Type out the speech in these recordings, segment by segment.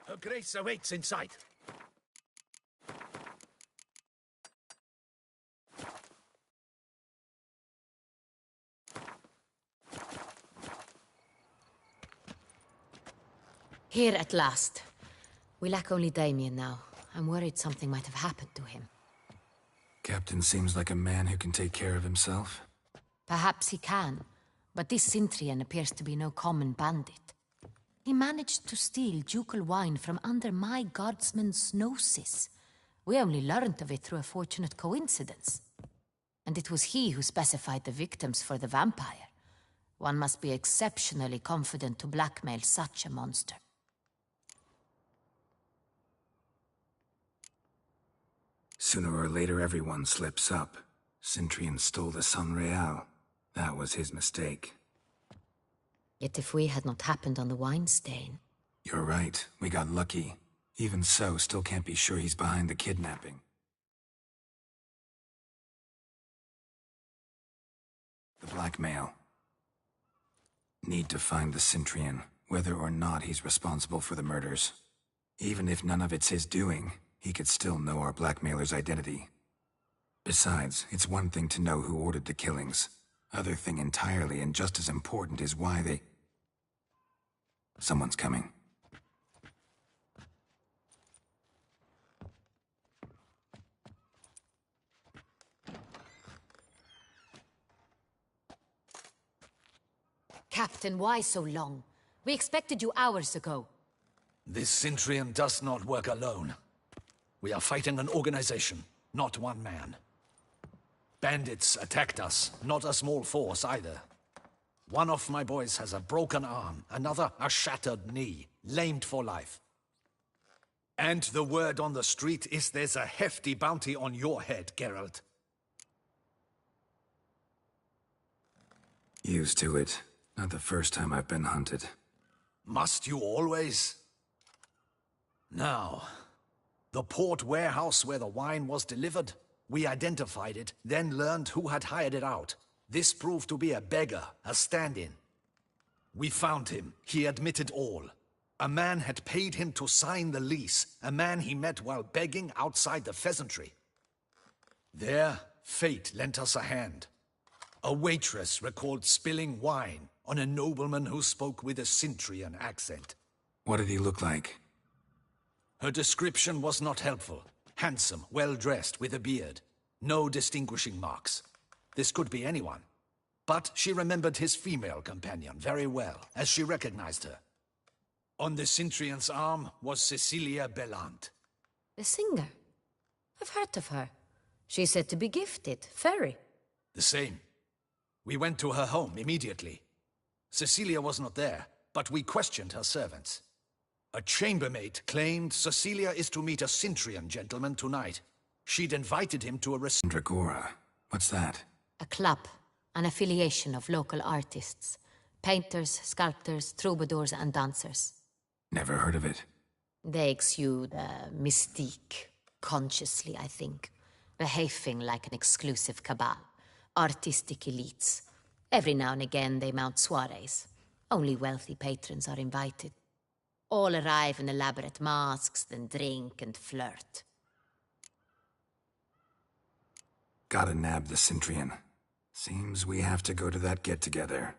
Her Grace awaits inside. Here at last. We lack only Damien now. I'm worried something might have happened to him. Captain seems like a man who can take care of himself. Perhaps he can, but this Cintrian appears to be no common bandit. He managed to steal ducal wine from under my guardsman's noses. We only learned of it through a fortunate coincidence. And it was he who specified the victims for the vampire. One must be exceptionally confident to blackmail such a monster. Sooner or later, everyone slips up. Cintrian stole the San Real. That was his mistake. Yet if we had not happened on the wine stain... You're right. We got lucky. Even so, still can't be sure he's behind the kidnapping. The blackmail. Need to find the Cintrian, whether or not he's responsible for the murders. Even if none of it's his doing, he could still know our blackmailer's identity. Besides, it's one thing to know who ordered the killings. Other thing entirely, and just as important, is why they... Someone's coming. Captain, why so long? We expected you hours ago. This Cintrian does not work alone. We are fighting an organization, not one man. Bandits attacked us, not a small force either. One of my boys has a broken arm, another a shattered knee, lamed for life. And the word on the street is there's a hefty bounty on your head, Geralt. Used to it. Not the first time I've been hunted. Must you always? Now, the port warehouse where the wine was delivered, we identified it, then learned who had hired it out. This proved to be a beggar, a stand-in. We found him. He admitted all. A man had paid him to sign the lease, a man he met while begging outside the pheasantry. There, fate lent us a hand. A waitress recalled spilling wine on a nobleman who spoke with a Cintrian accent. What did he look like? Her description was not helpful. Handsome, well-dressed, with a beard. No distinguishing marks. This could be anyone. But she remembered his female companion very well, as she recognized her. On the Cintrian's arm was Cecilia Bellant. The singer? I've heard of her. She's said to be gifted, fairy. The same. We went to her home immediately. Cecilia was not there, but we questioned her servants. A chambermaid claimed Cecilia is to meet a Cintrian gentleman tonight. She'd invited him to a Dragora. What's that? A club, an affiliation of local artists. Painters, sculptors, troubadours and dancers. Never heard of it. They exude mystique, consciously, I think. Behaving like an exclusive cabal. Artistic elites. Every now and again they mount soirees. Only wealthy patrons are invited. All arrive in elaborate masks, then drink and flirt. Gotta nab the Cintrian. Seems we have to go to that get-together.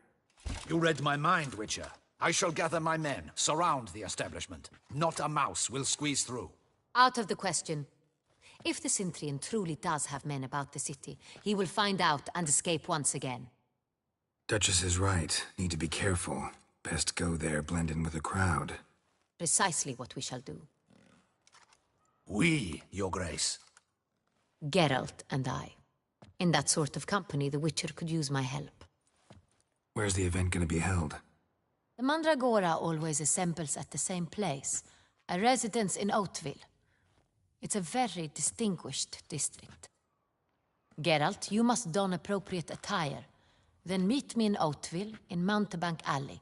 You read my mind, Witcher. I shall gather my men, surround the establishment. Not a mouse will squeeze through. Out of the question. If the Cintrian truly does have men about the city, he will find out and escape once again. Duchess is right. Need to be careful. Best go there, blend in with the crowd. Precisely what we shall do. We, Your Grace. Geralt and I. In that sort of company, the Witcher could use my help. Where's the event gonna be held? The Mandragora always assembles at the same place, a residence in Oatville. It's a very distinguished district. Geralt, you must don appropriate attire. Then meet me in Oatville, in Mountebank Alley.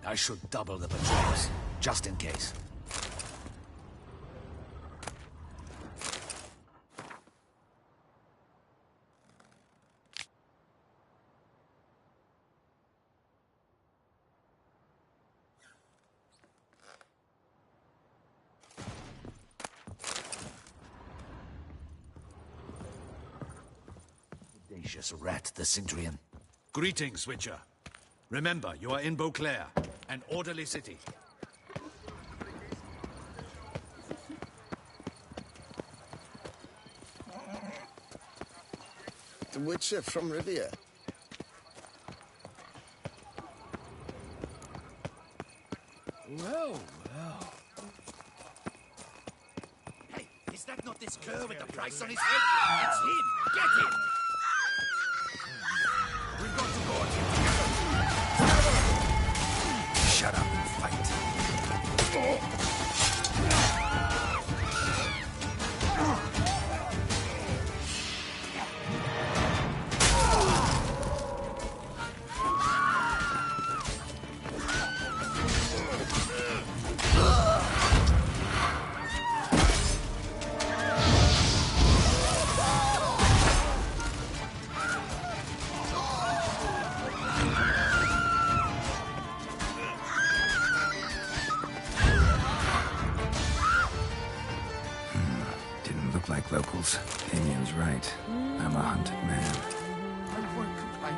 I should double the patrols, just in case. Audacious rat, the Cintrian. Greetings, Witcher. Remember, you are in Beauclair, an orderly city. The Witcher from Rivia. Well, well. Hey, is that not this cur with the price on his head? It's him! Get him! We've got to go at him together! Shut up and fight. Like locals. Damien's right. I'm a hunted man. I won't complain.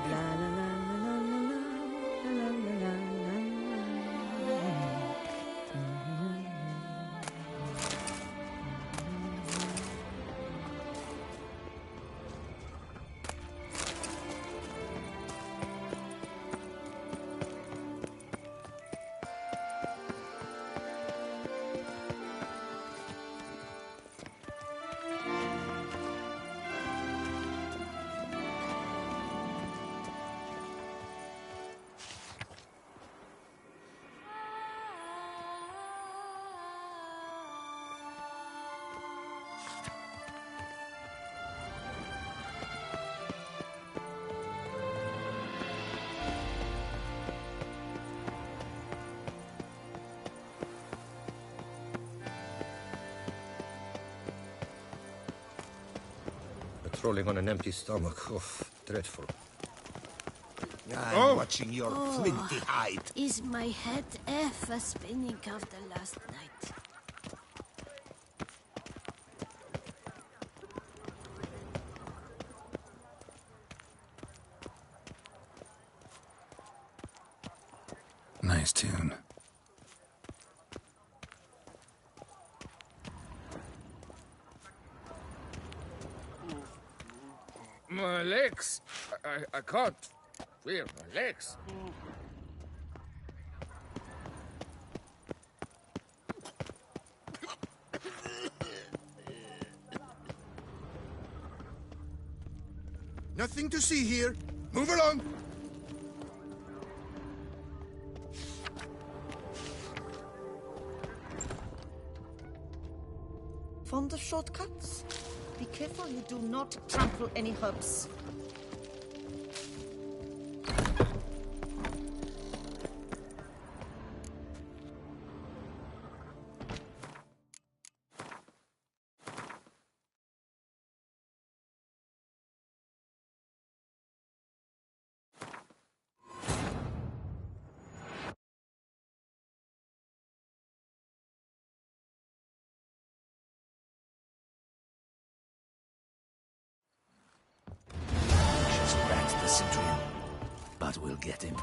Patrolling on an empty stomach. Oof, dreadful. I'm watching your flinty hide. Is my head ever spinning after last night? Nice tune. My legs! I can't feel my legs. Nothing to see here. Move along. Found the shortcuts? Be careful you do not trample any herbs. Cintrian, but we'll get him.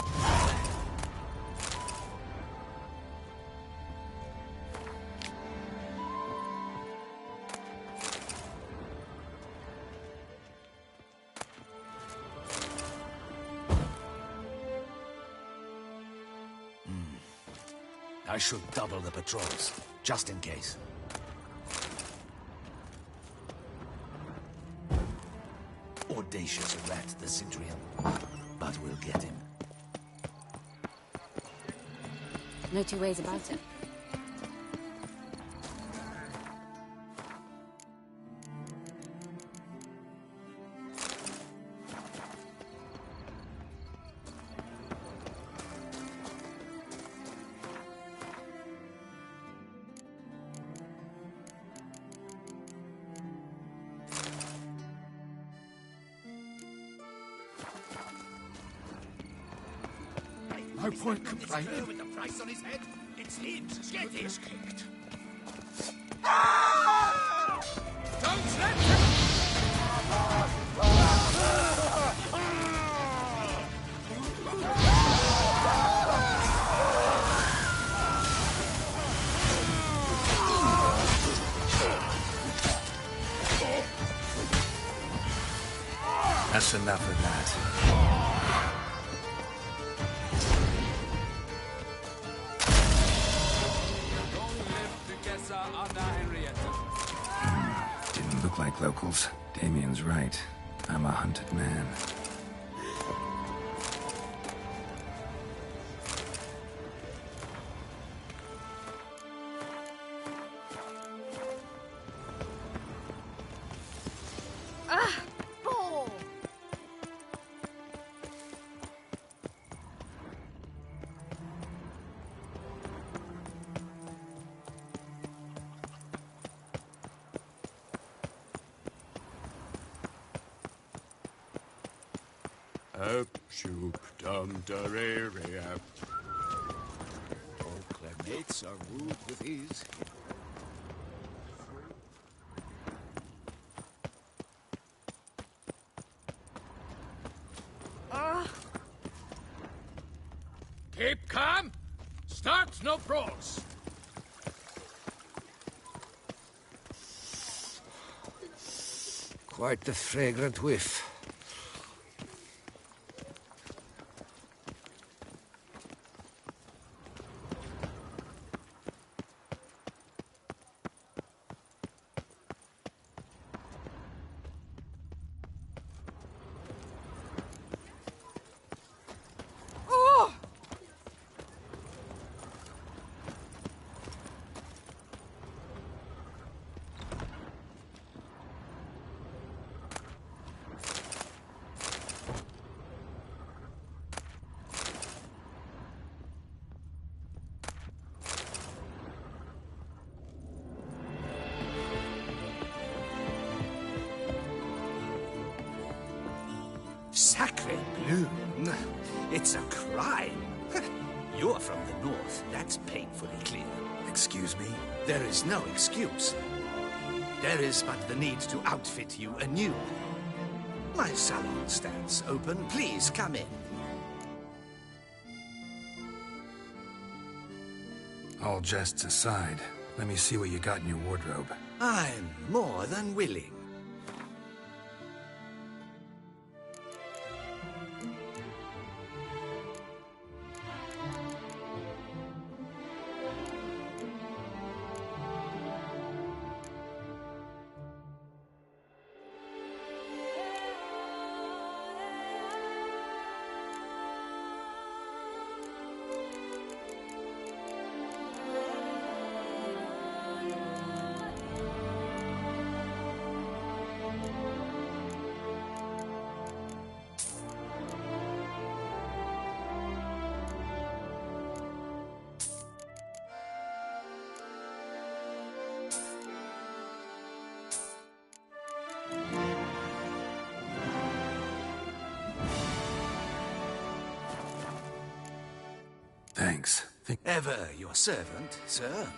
I should double the patrols, just in case. Audacious rat, the Cintrian. But we'll get him. No two ways about it. No point complaining. With the price on his head, it's him. Get him. Kicked. Don't let him. That's enough of that. Didn't look like locals. Damien's right. I'm a hunted man. Up, shoop, dum, da-re-re, up. All clamates are wooed with ease. Keep calm. Start no brawls. Quite the fragrant whiff. Sacre bleu! It's a crime! You're from the north, that's painfully clear. Excuse me? There is no excuse. There is but the need to outfit you anew. My salon stands open. Please come in. All jests aside, let me see what you got in your wardrobe. I'm more than willing. Thanks. Ever your servant, sir.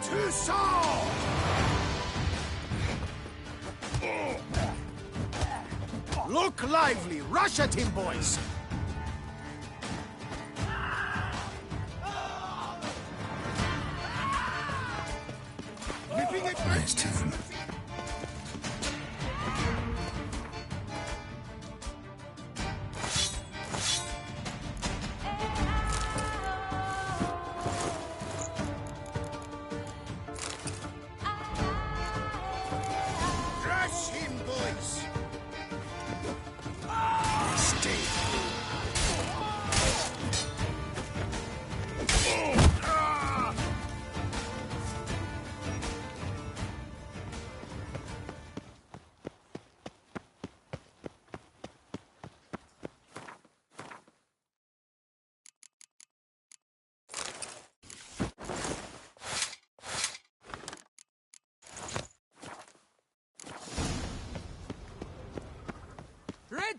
Toussaint! Look lively! Rush at him, boys! Nice tune. Crush him, boys! Stay.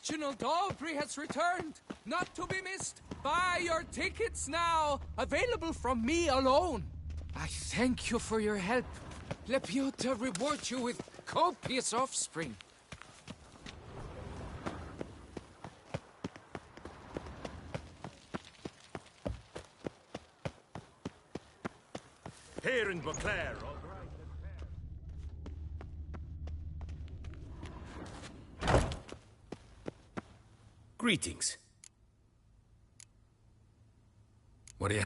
original Daubrey has returned, not to be missed. Buy your tickets now, available from me alone. I thank you for your help. Lepiota reward you with copious offspring. Here in Beauclair, greetings. What do you...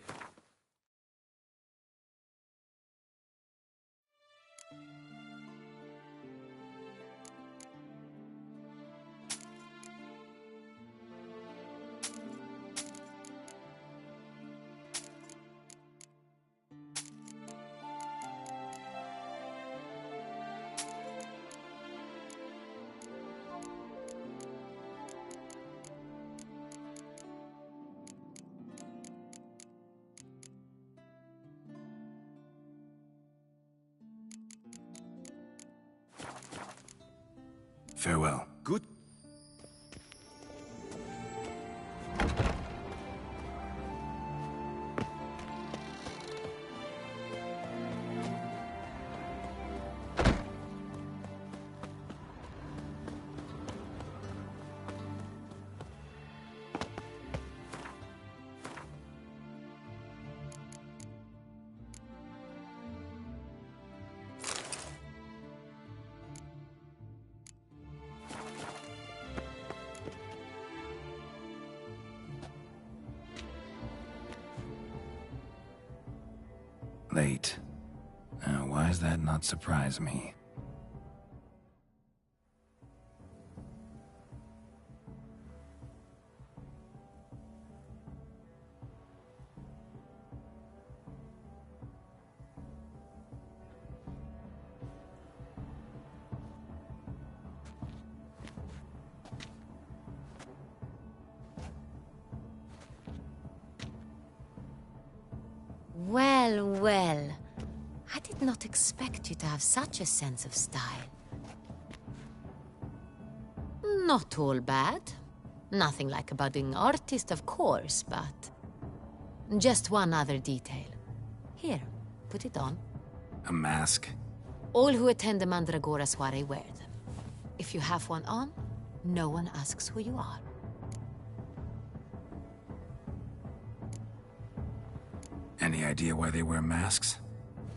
Farewell. Good. Late. Why does that not surprise me? Well, well. I did not expect you to have such a sense of style. Not all bad. Nothing like a budding artist, of course, but... just one other detail. Here, put it on. A mask? All who attend the Mandragora soiree wear them. If you have one on, no one asks who you are. Any idea why they wear masks?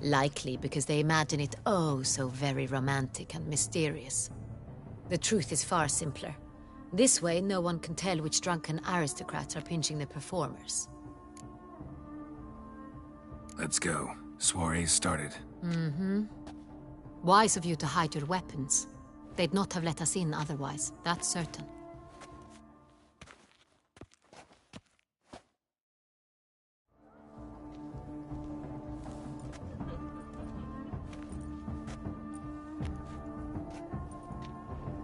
Likely because they imagine it oh so very romantic and mysterious. The truth is far simpler. This way, no one can tell which drunken aristocrats are pinching the performers. Let's go. Soiree's started. Mm-hmm. Wise of you to hide your weapons. They'd not have let us in otherwise, that's certain.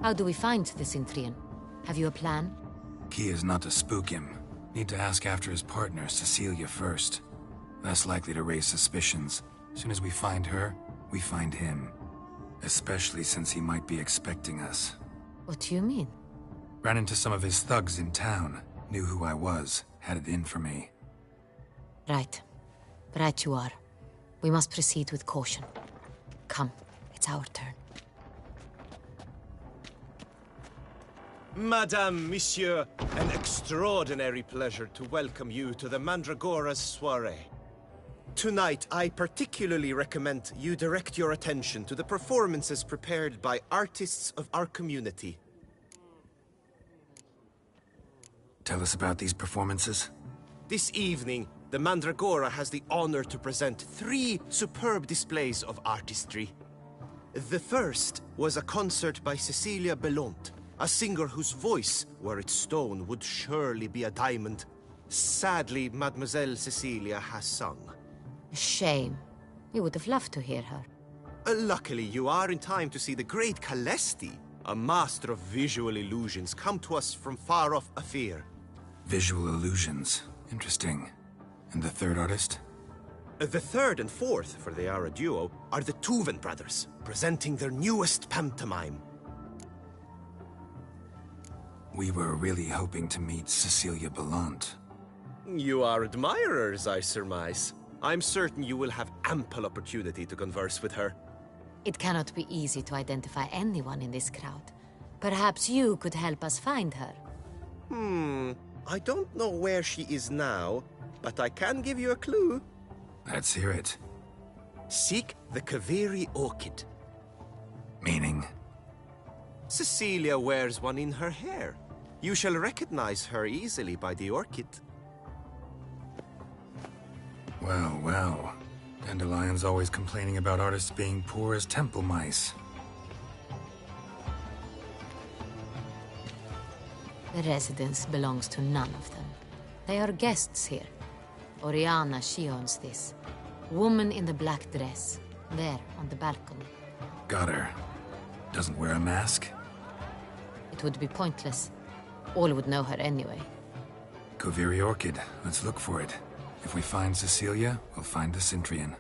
How do we find the Cintrian? Have you a plan? Key is not to spook him. Need to ask after his partner, Cecilia, first. Less likely to raise suspicions. Soon as we find her, we find him. Especially since he might be expecting us. What do you mean? Ran into some of his thugs in town. Knew who I was. Had it in for me. Right. Right you are. We must proceed with caution. Come, it's our turn. Madame, Monsieur, an extraordinary pleasure to welcome you to the Mandragora's soiree. Tonight, I particularly recommend you direct your attention to the performances prepared by artists of our community. Tell us about these performances. This evening, the Mandragora has the honor to present 3 superb displays of artistry. The first was a concert by Cecilia Belont, a singer whose voice, were it stone, would surely be a diamond. Sadly, Mademoiselle Cecilia has sung. Shame. We would have loved to hear her. Luckily, you are in time to see the great Calesti, a master of visual illusions, come to us from far off Afir. Visual illusions. Interesting. And the third artist? The third and fourth, for they are a duo, are the Tuven brothers, presenting their newest pantomime. We were really hoping to meet Cecilia Belant. You are admirers, I surmise. I'm certain you will have ample opportunity to converse with her. It cannot be easy to identify anyone in this crowd. Perhaps you could help us find her. I don't know where she is now, but I can give you a clue. Let's hear it. Seek the Kaveri orchid. Meaning? Cecilia wears one in her hair. You shall recognize her easily by the orchid. Well, well. Dandelion's always complaining about artists being poor as temple mice. The residence belongs to none of them. They are guests here. Oriana, she owns this. Woman in the black dress. There, on the balcony. Got her. Doesn't wear a mask? It would be pointless. All would know her anyway. Kaveri Orchid. Let's look for it. If we find Cecilia, we'll find the Cintrian.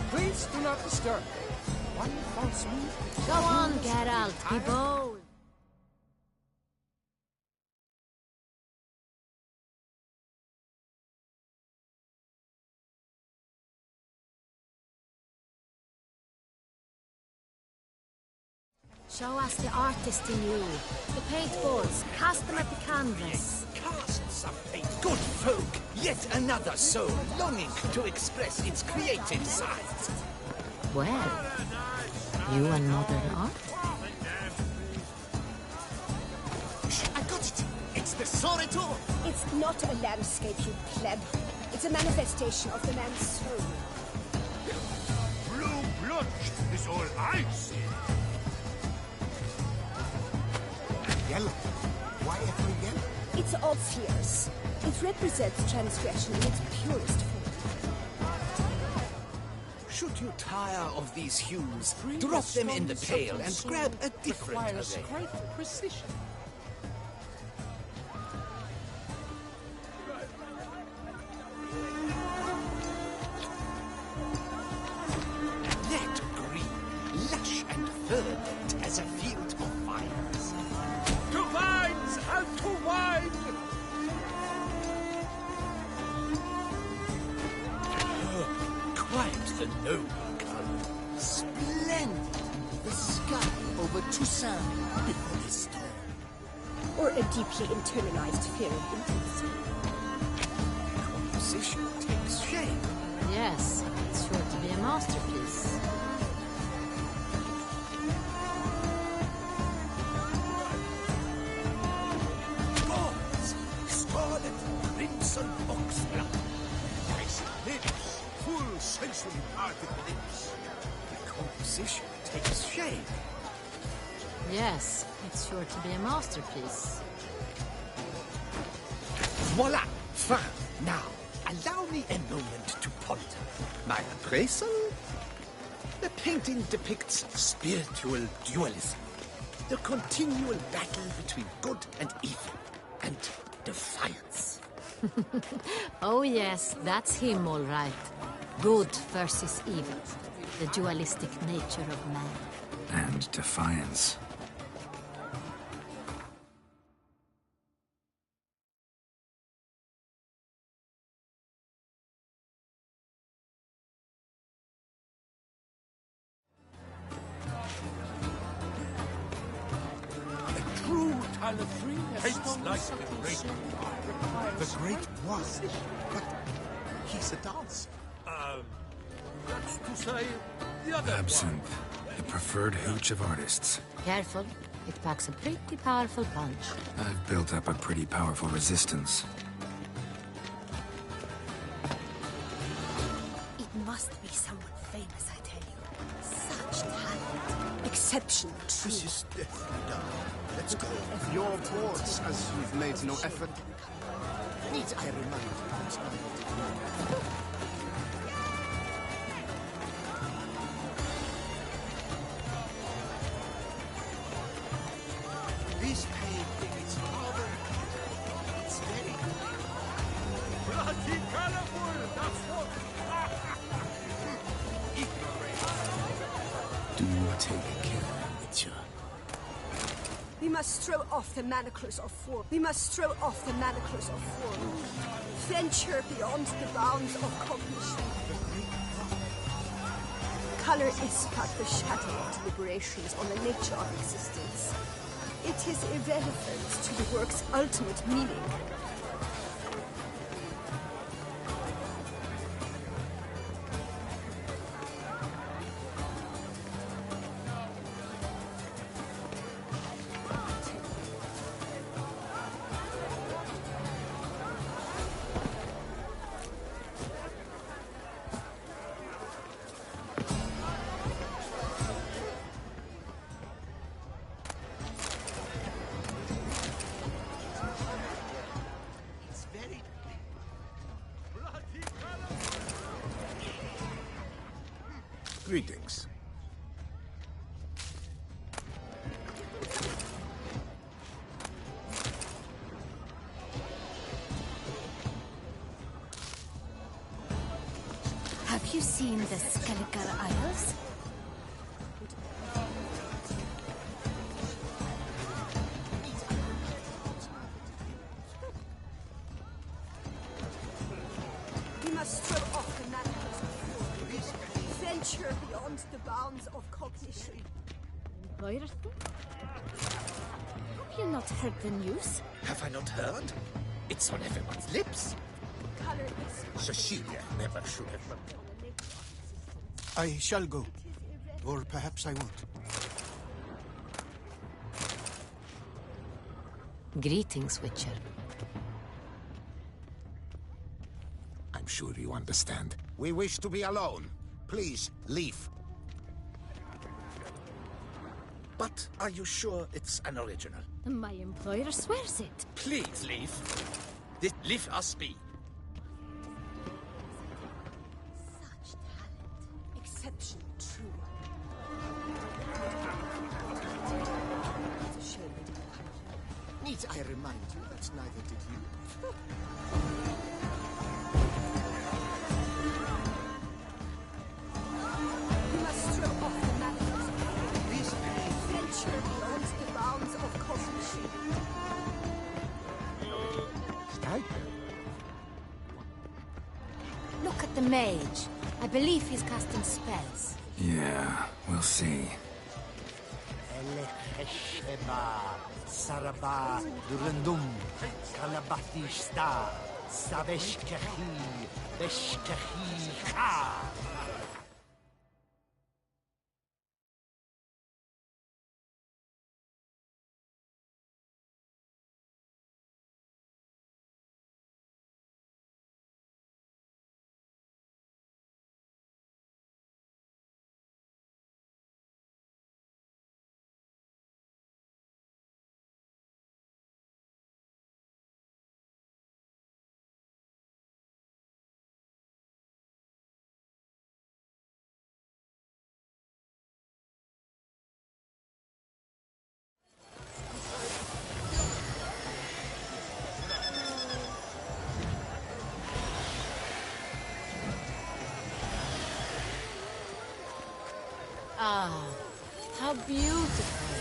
Please do not disturb. One false move. Go on, Geralt, be bold. Show us the artist in you. The paintballs, cast them at the canvas. Cast some paint. Good folk, yet another soul longing to express its creative side. Well, you and modern art? I got it. It's the Sorito. It's not a landscape, you pleb. It's a manifestation of the man's soul. Blue blood is all I see. Yellow. Why every yellow? It's obvious. It represents transgression in its purest form. Should you tire of these hues, drop them in the pail and grab a different Requires array. great precision. That green, lush and verdant as a field of vines. To vines and to wine! Quite the noble color. Splendid. The sky over Toussaint before the storm. Or a deeply internalized fear of intimacy. Composition takes shape. Yes, it's sure to be a masterpiece. Gauze, scarlet, crimson oxblood. Nice lips. Full sensually parted lips. The composition takes shape. Yes, it's sure to be a masterpiece. Voila! Fin! Now, allow me a moment to ponder. My appraisal? The painting depicts spiritual dualism. The continual battle between good and evil. And defiance. Oh yes, that's him all right. Good versus evil. The dualistic nature of man. And defiance. True Talafrine Hates like the great one. The great one. But he's a dancer. That's to say, the other Absinthe. The preferred hooch of artists. Careful, it packs a pretty powerful punch. I've built up a pretty powerful resistance. It must be someone famous, I tell you. Such talent. Exceptional. This is definitely done. Let's go. Your boards, as you've made no effort. Need I remind you, it's not. must throw off the manacles of war. We must throw off the manacles of war. Venture beyond the bounds of cognition. Color is but the shadow of deliberations on the nature of existence. It is irrelevant to the work's ultimate meaning. Greetings. Have you seen the Skelliger Isles? We must throw off the manacles of war. Venture beyond the bounds of cognition. Have you not heard the news? Have I not heard? It's on everyone's lips. Color is Cecilia never should have. I shall go. Or perhaps I won't. Greetings, Witcher. I'm sure you understand. We wish to be alone. Please, leave. But are you sure it's an original? My employer swears it. Please leave. Leave us be. such talent. Exception true. It's a shame we didn't have it. Need I remind you that neither did you? We must throw off the manacles of war. Venture beyond the bounds of cognition. Look at the mage. I believe he's casting spells. Yeah, we'll see. Saraba Durandum Kalabatista Saveshkahi Beshkahi Ka. Ah, how beautiful.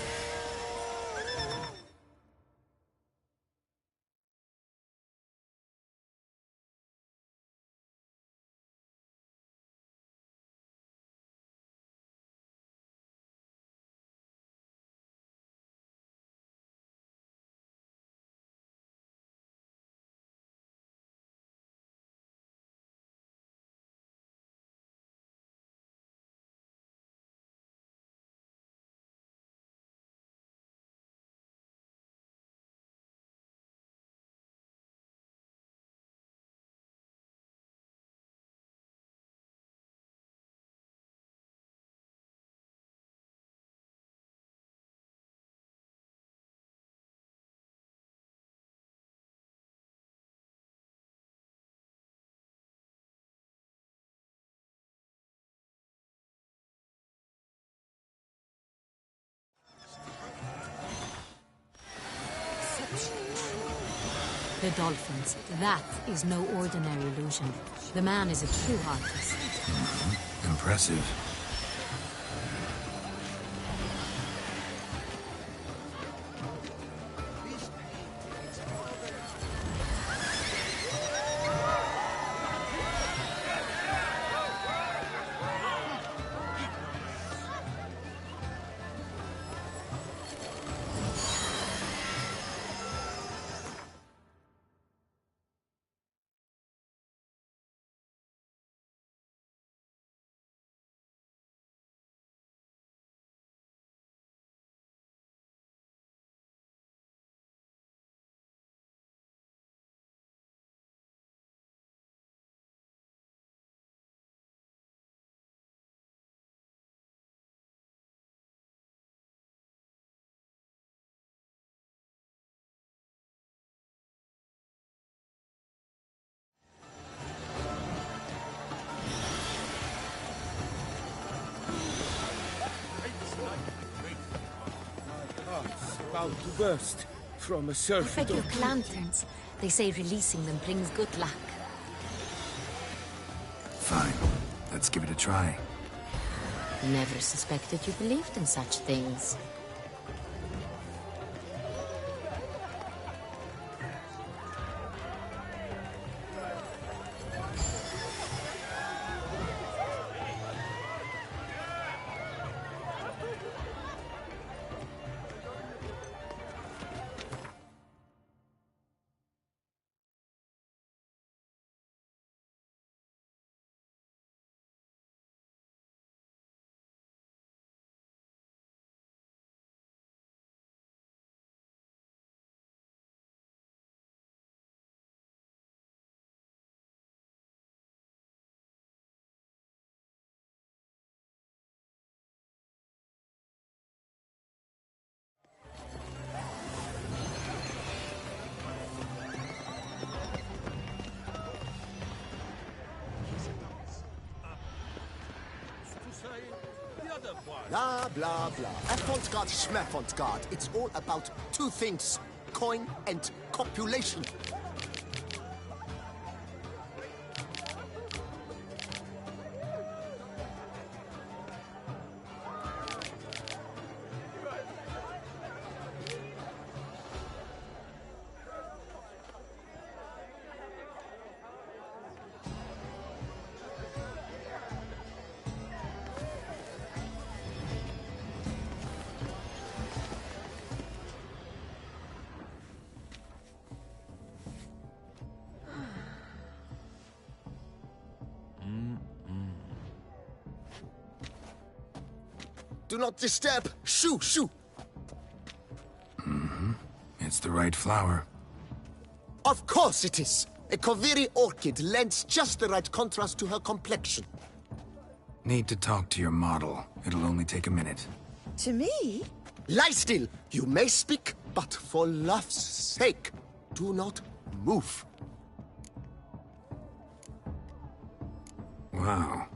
The dolphins. That is no ordinary illusion. The man is a true artist. Impressive. about to burst from a surfeit of Frederick lanterns. They say releasing them brings good luck. Fine. Let's give it a try. Never suspected you believed in such things. Blah, blah, blah. Avant-garde, schmavant-garde. It's all about two things. Coin and copulation. Do not disturb. Shoo, shoo. It's the right flower. Of course it is. A Koviri orchid lends just the right contrast to her complexion. Need to talk to your model. It'll only take a minute. To me? Lie still. You may speak, but for love's sake, do not move. Wow.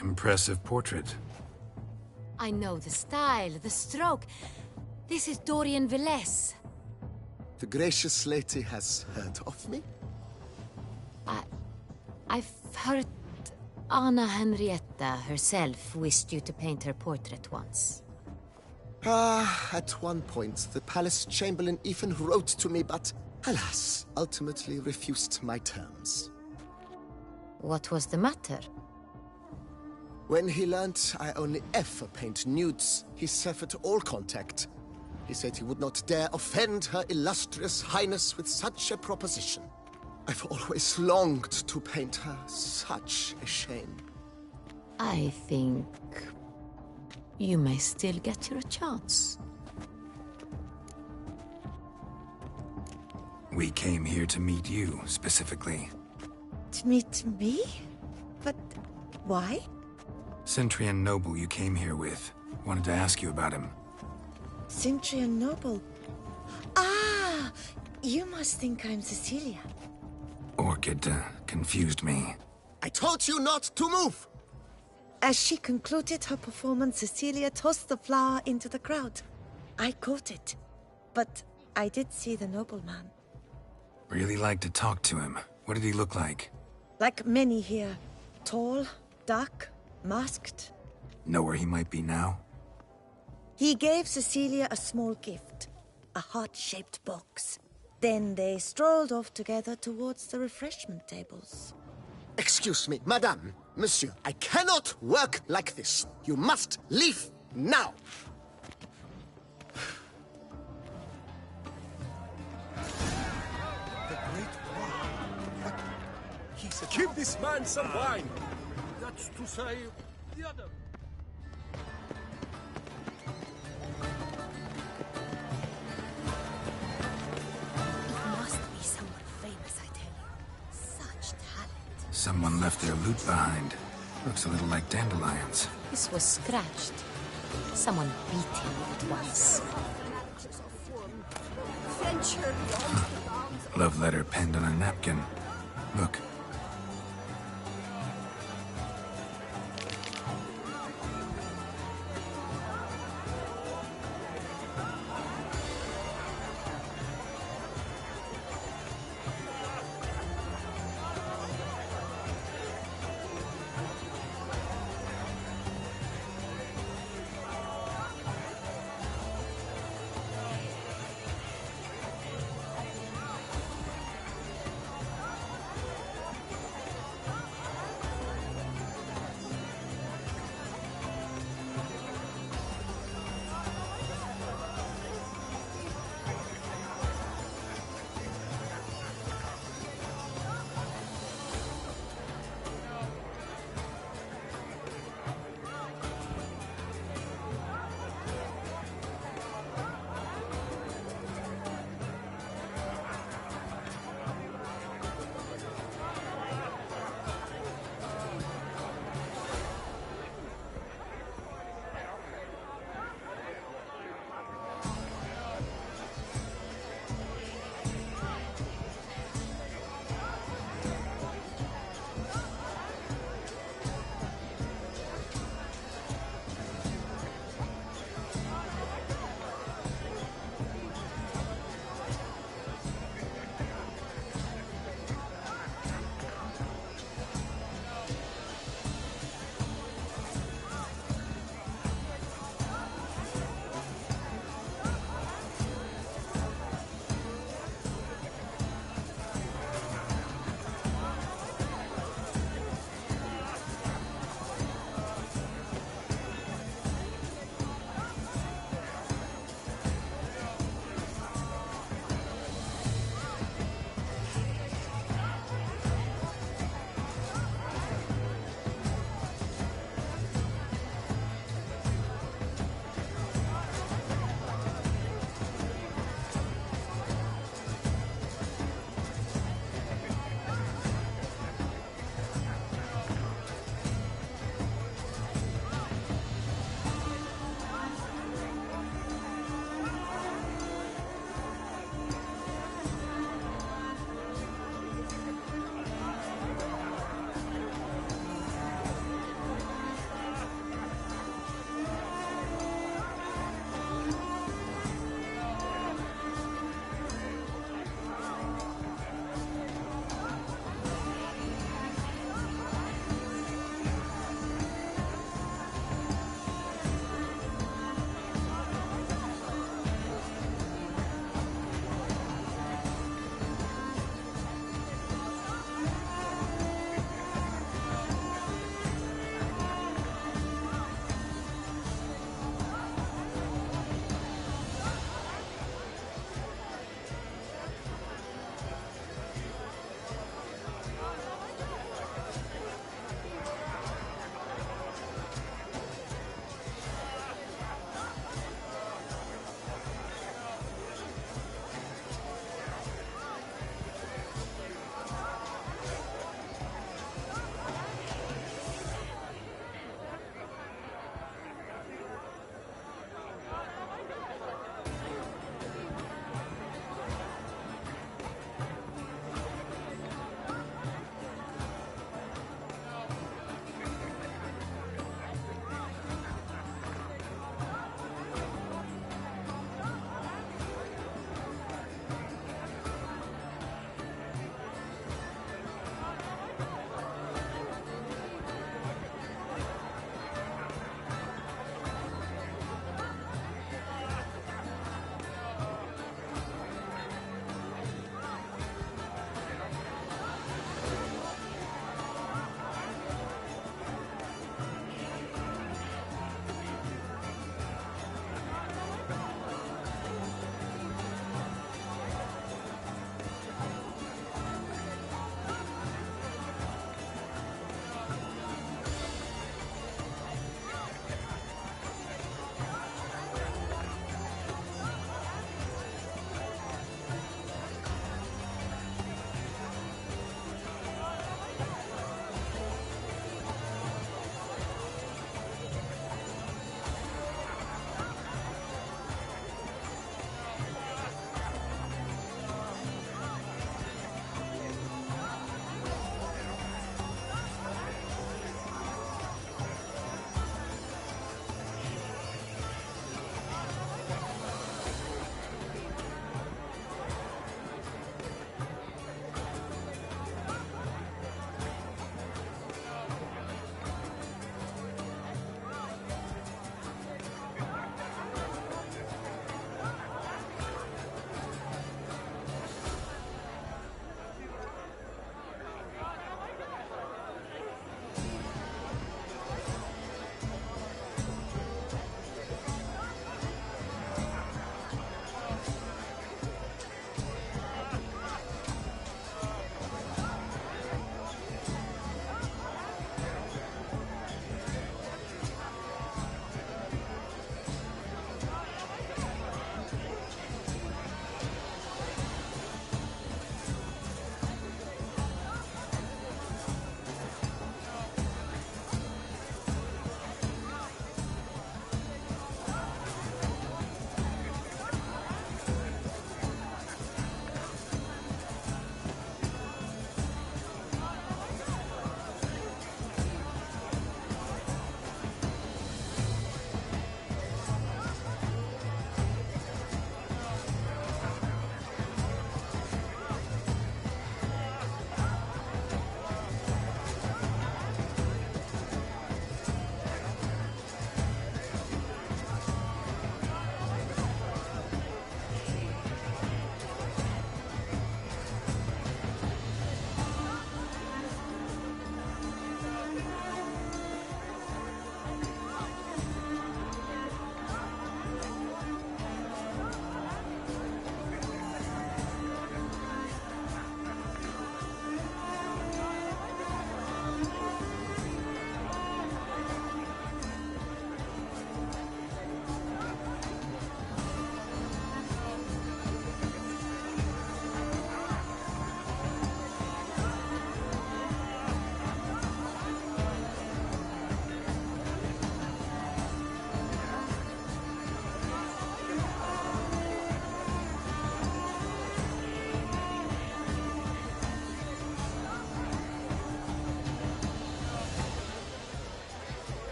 Impressive portrait. I know the style, the stroke. This is Dorian Villesse. The gracious lady has heard of me? I've heard Anna Henrietta herself wished you to paint her portrait once. At one point, the palace chamberlain even wrote to me, but alas, ultimately refused my terms. What was the matter? When he learned I only ever paint nudes, he severed all contact. He said he would not dare offend her illustrious highness with such a proposition. I've always longed to paint her. Such a shame. I think you may still get your chance. We came here to meet you, specifically. To meet me? But why? Centrian noble you came here with. Wanted to ask you about him. Centrian noble. Ah! You must think I'm Cecilia. Orchid confused me. I told you not to move! As she concluded her performance, Cecilia tossed the flower into the crowd. I caught it, but I did see the nobleman. Really like to talk to him. What did he look like? Like many here. Tall, dark, masked. Know where he might be now? He gave Cecilia a small gift, a heart-shaped box. Then they strolled off together towards the refreshment tables. Excuse me, madame, monsieur, I cannot work like this. You must leave now. The great one. But he's a... Give this man some wine. That's to say, the other. Someone left their loot behind. Looks a little like dandelions. This was scratched. Someone beat him with it once. Love letter penned on a napkin. Look.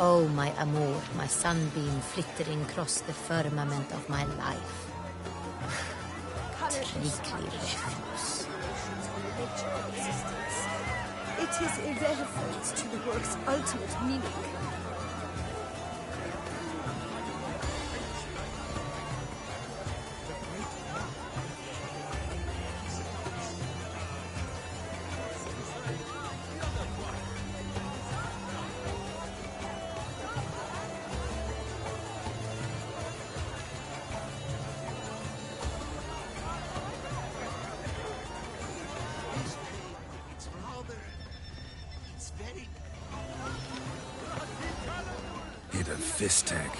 Oh, my amour, my sunbeam flittering across the firmament of my life. Trickly refuse. It is irrelevant to the work's ultimate meaning. Hit a fistech.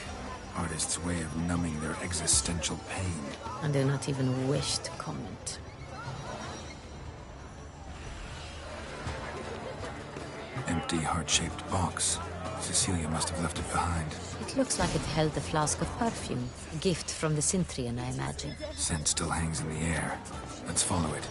Artist's way of numbing their existential pain. I do not even wish to comment. Empty heart-shaped box. Cecilia must have left it behind. It looks like it held a flask of perfume. A gift from the Cintrian, I imagine. Scent still hangs in the air. Let's follow it.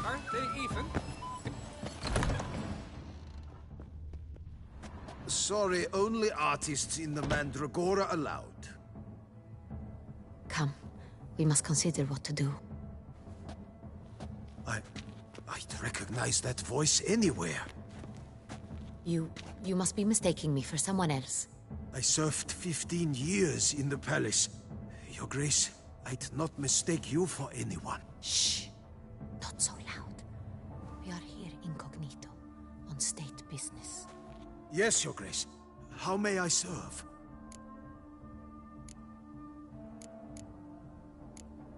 Aren't they even? Sorry, only artists in the Mandragora allowed. Come, we must consider what to do. I'd recognize that voice anywhere. You must be mistaking me for someone else. I served 15 years in the palace. Your Grace, I'd not mistake you for anyone. Shh! Not so loud. We are here incognito, on state business. Yes, Your Grace. How may I serve?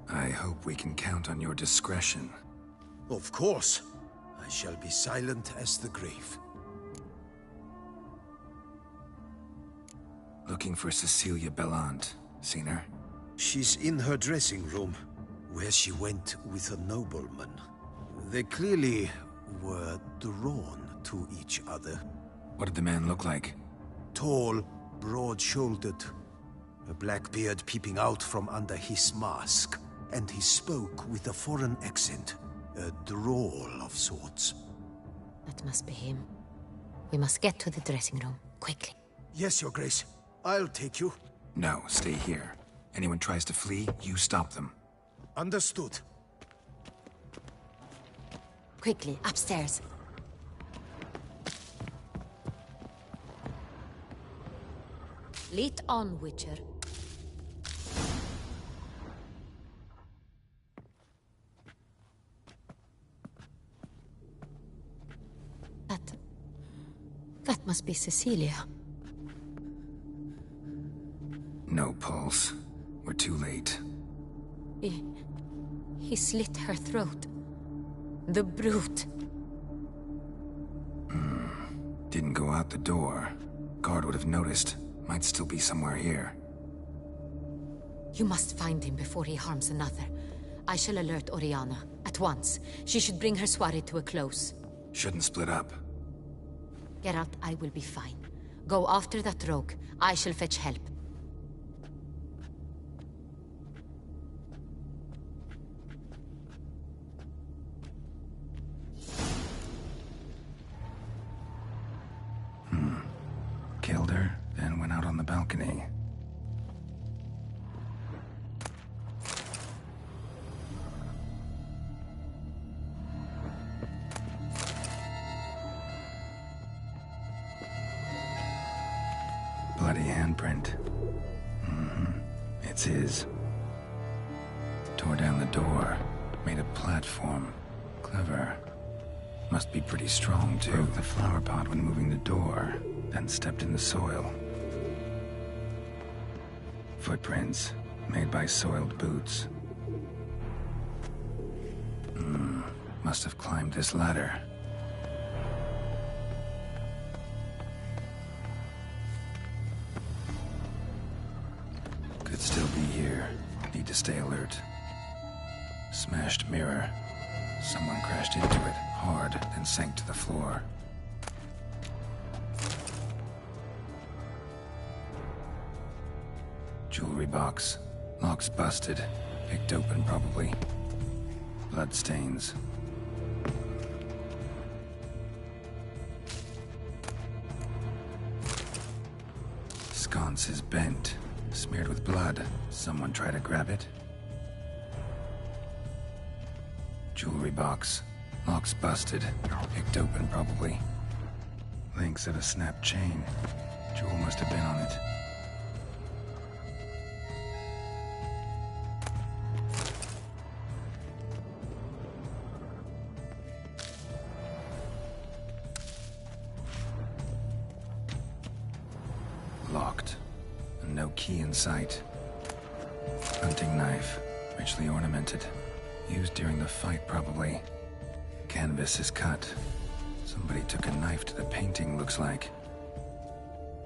I hope we can count on your discretion. Of course. I shall be silent as the grave. Looking for Cecilia Bellant. Seen her? She's in her dressing room, where she went with a nobleman. They clearly were drawn to each other. What did the man look like? Tall, broad-shouldered, a black beard peeping out from under his mask, and he spoke with a foreign accent, a drawl of sorts. That must be him. We must get to the dressing room, quickly. Yes, Your Grace. I'll take you. No, stay here. Anyone tries to flee, you stop them. Understood. Quickly, upstairs. Lead on, Witcher. That must be Cecilia. No pulse. We're too late. He slit her throat. The brute. Didn't go out the door. Guard would have noticed. Might still be somewhere here. You must find him before he harms another. I shall alert Oriana. At once. She should bring her soirée to a close. Shouldn't split up. Geralt, I will be fine. Go after that rogue. I shall fetch help. Killed her, then went out on the balcony. bloody handprint. It's his. Tore down the door, made a platform. Clever. Must be pretty strong, too. Broke the flower pot when moving the door, then stepped in the soil. Footprints, made by soiled boots. Must have climbed this ladder. Could still be here. Need to stay alert. Smashed mirror. Someone crashed into it hard, then sank to the floor. Jewelry box. Locks busted. Picked open, probably. Blood stains. Sconce is bent. Smeared with blood. Someone try to grab it? Jewelry box. Locks busted. Picked open, probably. Links of a snapped chain. Jewel must have been on it. Locked. And no key in sight. Hunting knife. Richly ornamented. Used during the fight, probably. Canvas is cut. Somebody took a knife to the painting, looks like.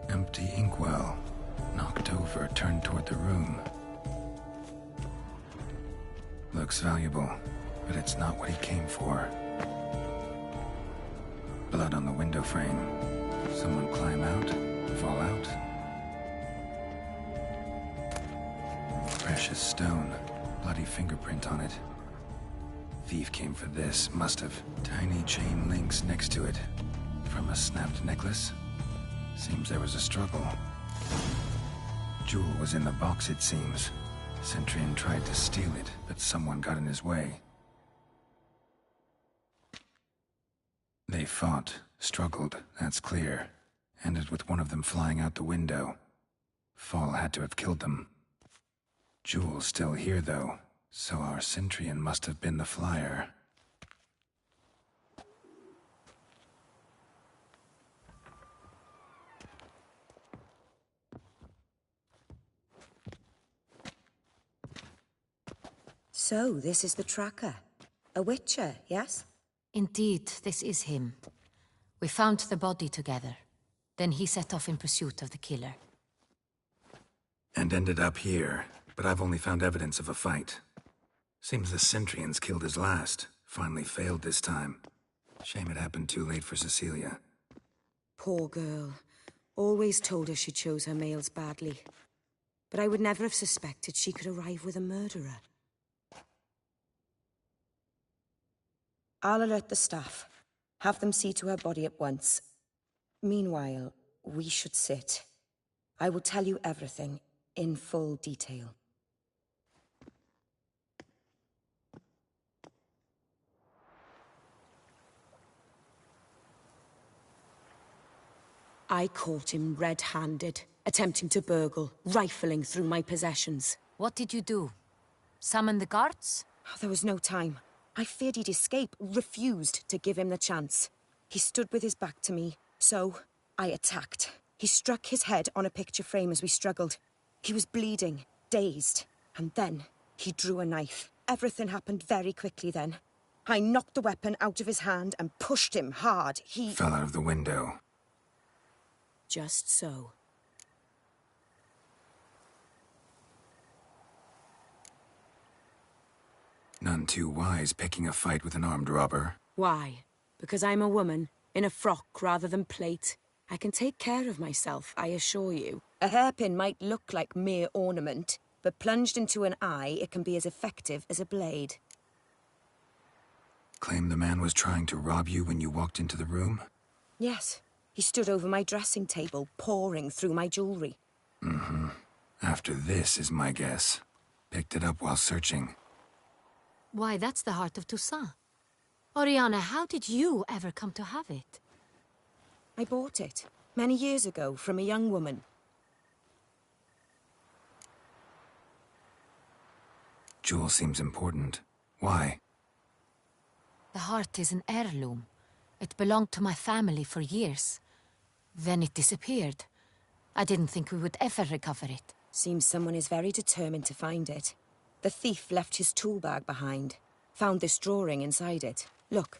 Empty inkwell. Knocked over, turned toward the room. Looks valuable, but it's not what he came for. Blood on the window frame. Someone climb out? Fall out? Precious stone. Bloody fingerprint on it. Thief came for this, must have. Tiny chain links next to it. From a snapped necklace? Seems there was a struggle. Jewel was in the box, it seems. Centurion tried to steal it, but someone got in his way. They fought, struggled, that's clear. Ended with one of them flying out the window. Fall had to have killed them. Jewel's still here, though. So our Centurion must have been the flyer. So, this is the tracker. A witcher, yes? Indeed, this is him. We found the body together. Then he set off in pursuit of the killer. And ended up here, but I've only found evidence of a fight. Seems the Centurions killed his last. Finally failed this time. Shame it happened too late for Cecilia. Poor girl. Always told her she chose her males badly. But I would never have suspected she could arrive with a murderer. I'll alert the staff. Have them see to her body at once. Meanwhile, we should sit. I will tell you everything, in full detail. I caught him red-handed, attempting to burgle, rifling through my possessions. What did you do? Summon the guards? There was no time. I feared he'd escape, refused to give him the chance. He stood with his back to me, so I attacked. He struck his head on a picture frame as we struggled. He was bleeding, dazed, and then he drew a knife. Everything happened very quickly then. I knocked the weapon out of his hand and pushed him hard. He fell out of the window. Just so. None too wise picking a fight with an armed robber. Why? Because I'm a woman, in a frock rather than plate. I can take care of myself, I assure you. A hairpin might look like mere ornament, but plunged into an eye, it can be as effective as a blade. Claim the man was trying to rob you when you walked into the room? Yes. He stood over my dressing table, pouring through my jewelry. Mm-hmm. After this is my guess. Picked it up while searching. Why, that's the heart of Toussaint. Oriana, how did you ever come to have it? I bought it, many years ago, from a young woman. jewel seems important. Why? The heart is an heirloom. It belonged to my family for years. Then it disappeared. I didn't think we would ever recover it. Seems someone is very determined to find it. The thief left his tool bag behind. Found this drawing inside it. Look.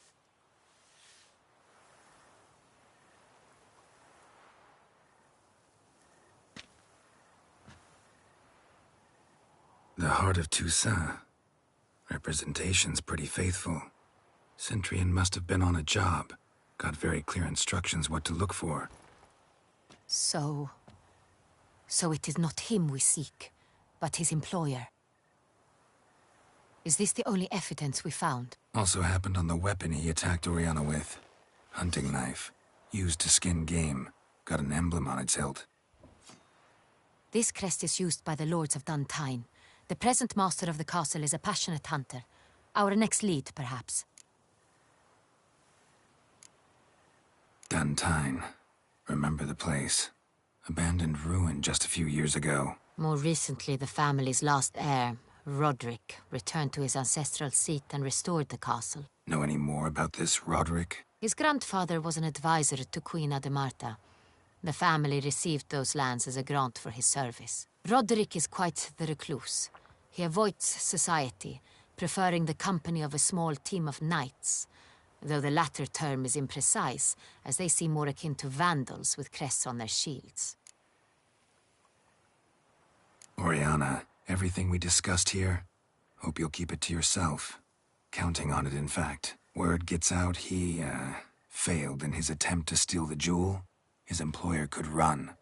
The heart of Toussaint. Representation's pretty faithful. Centurion must have been on a job. Got very clear instructions what to look for. So it is not him we seek, but his employer. Is this the only evidence we found? Also happened on the weapon he attacked Oriana with. Hunting knife. Used to skin game. Got an emblem on its hilt. This crest is used by the Lords of Duntine. The present master of the castle is a passionate hunter. Our next lead, perhaps. Duntine. Remember the place. Abandoned ruin just a few years ago. More recently, the family's last heir, Roderick, returned to his ancestral seat and restored the castle. Know any more about this Roderick? His grandfather was an advisor to Queen Ademarta. The family received those lands as a grant for his service. Roderick is quite the recluse. He avoids society, preferring the company of a small team of knights, though the latter term is imprecise, as they seem more akin to vandals with crests on their shields. Oriana, everything we discussed here, hope you'll keep it to yourself. Counting on it, in fact. Word gets out he, failed in his attempt to steal the jewel. His employer could run.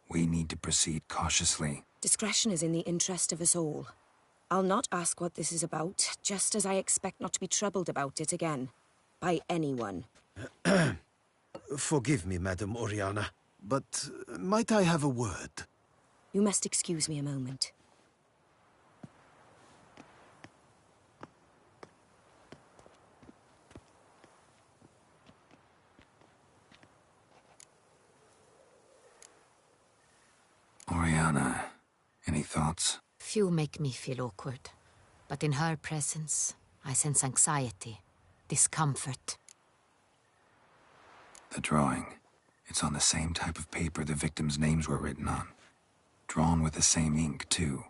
We need to proceed cautiously. Discretion is in the interest of us all. I'll not ask what this is about, just as I expect not to be troubled about it again. By anyone. Forgive me, Madam Oriana, but might I have a word? You must excuse me a moment. Oriana, any thoughts? Few make me feel awkward, but in her presence, I sense anxiety, discomfort. The drawing. It's on the same type of paper the victims' names were written on. Drawn with the same ink, too.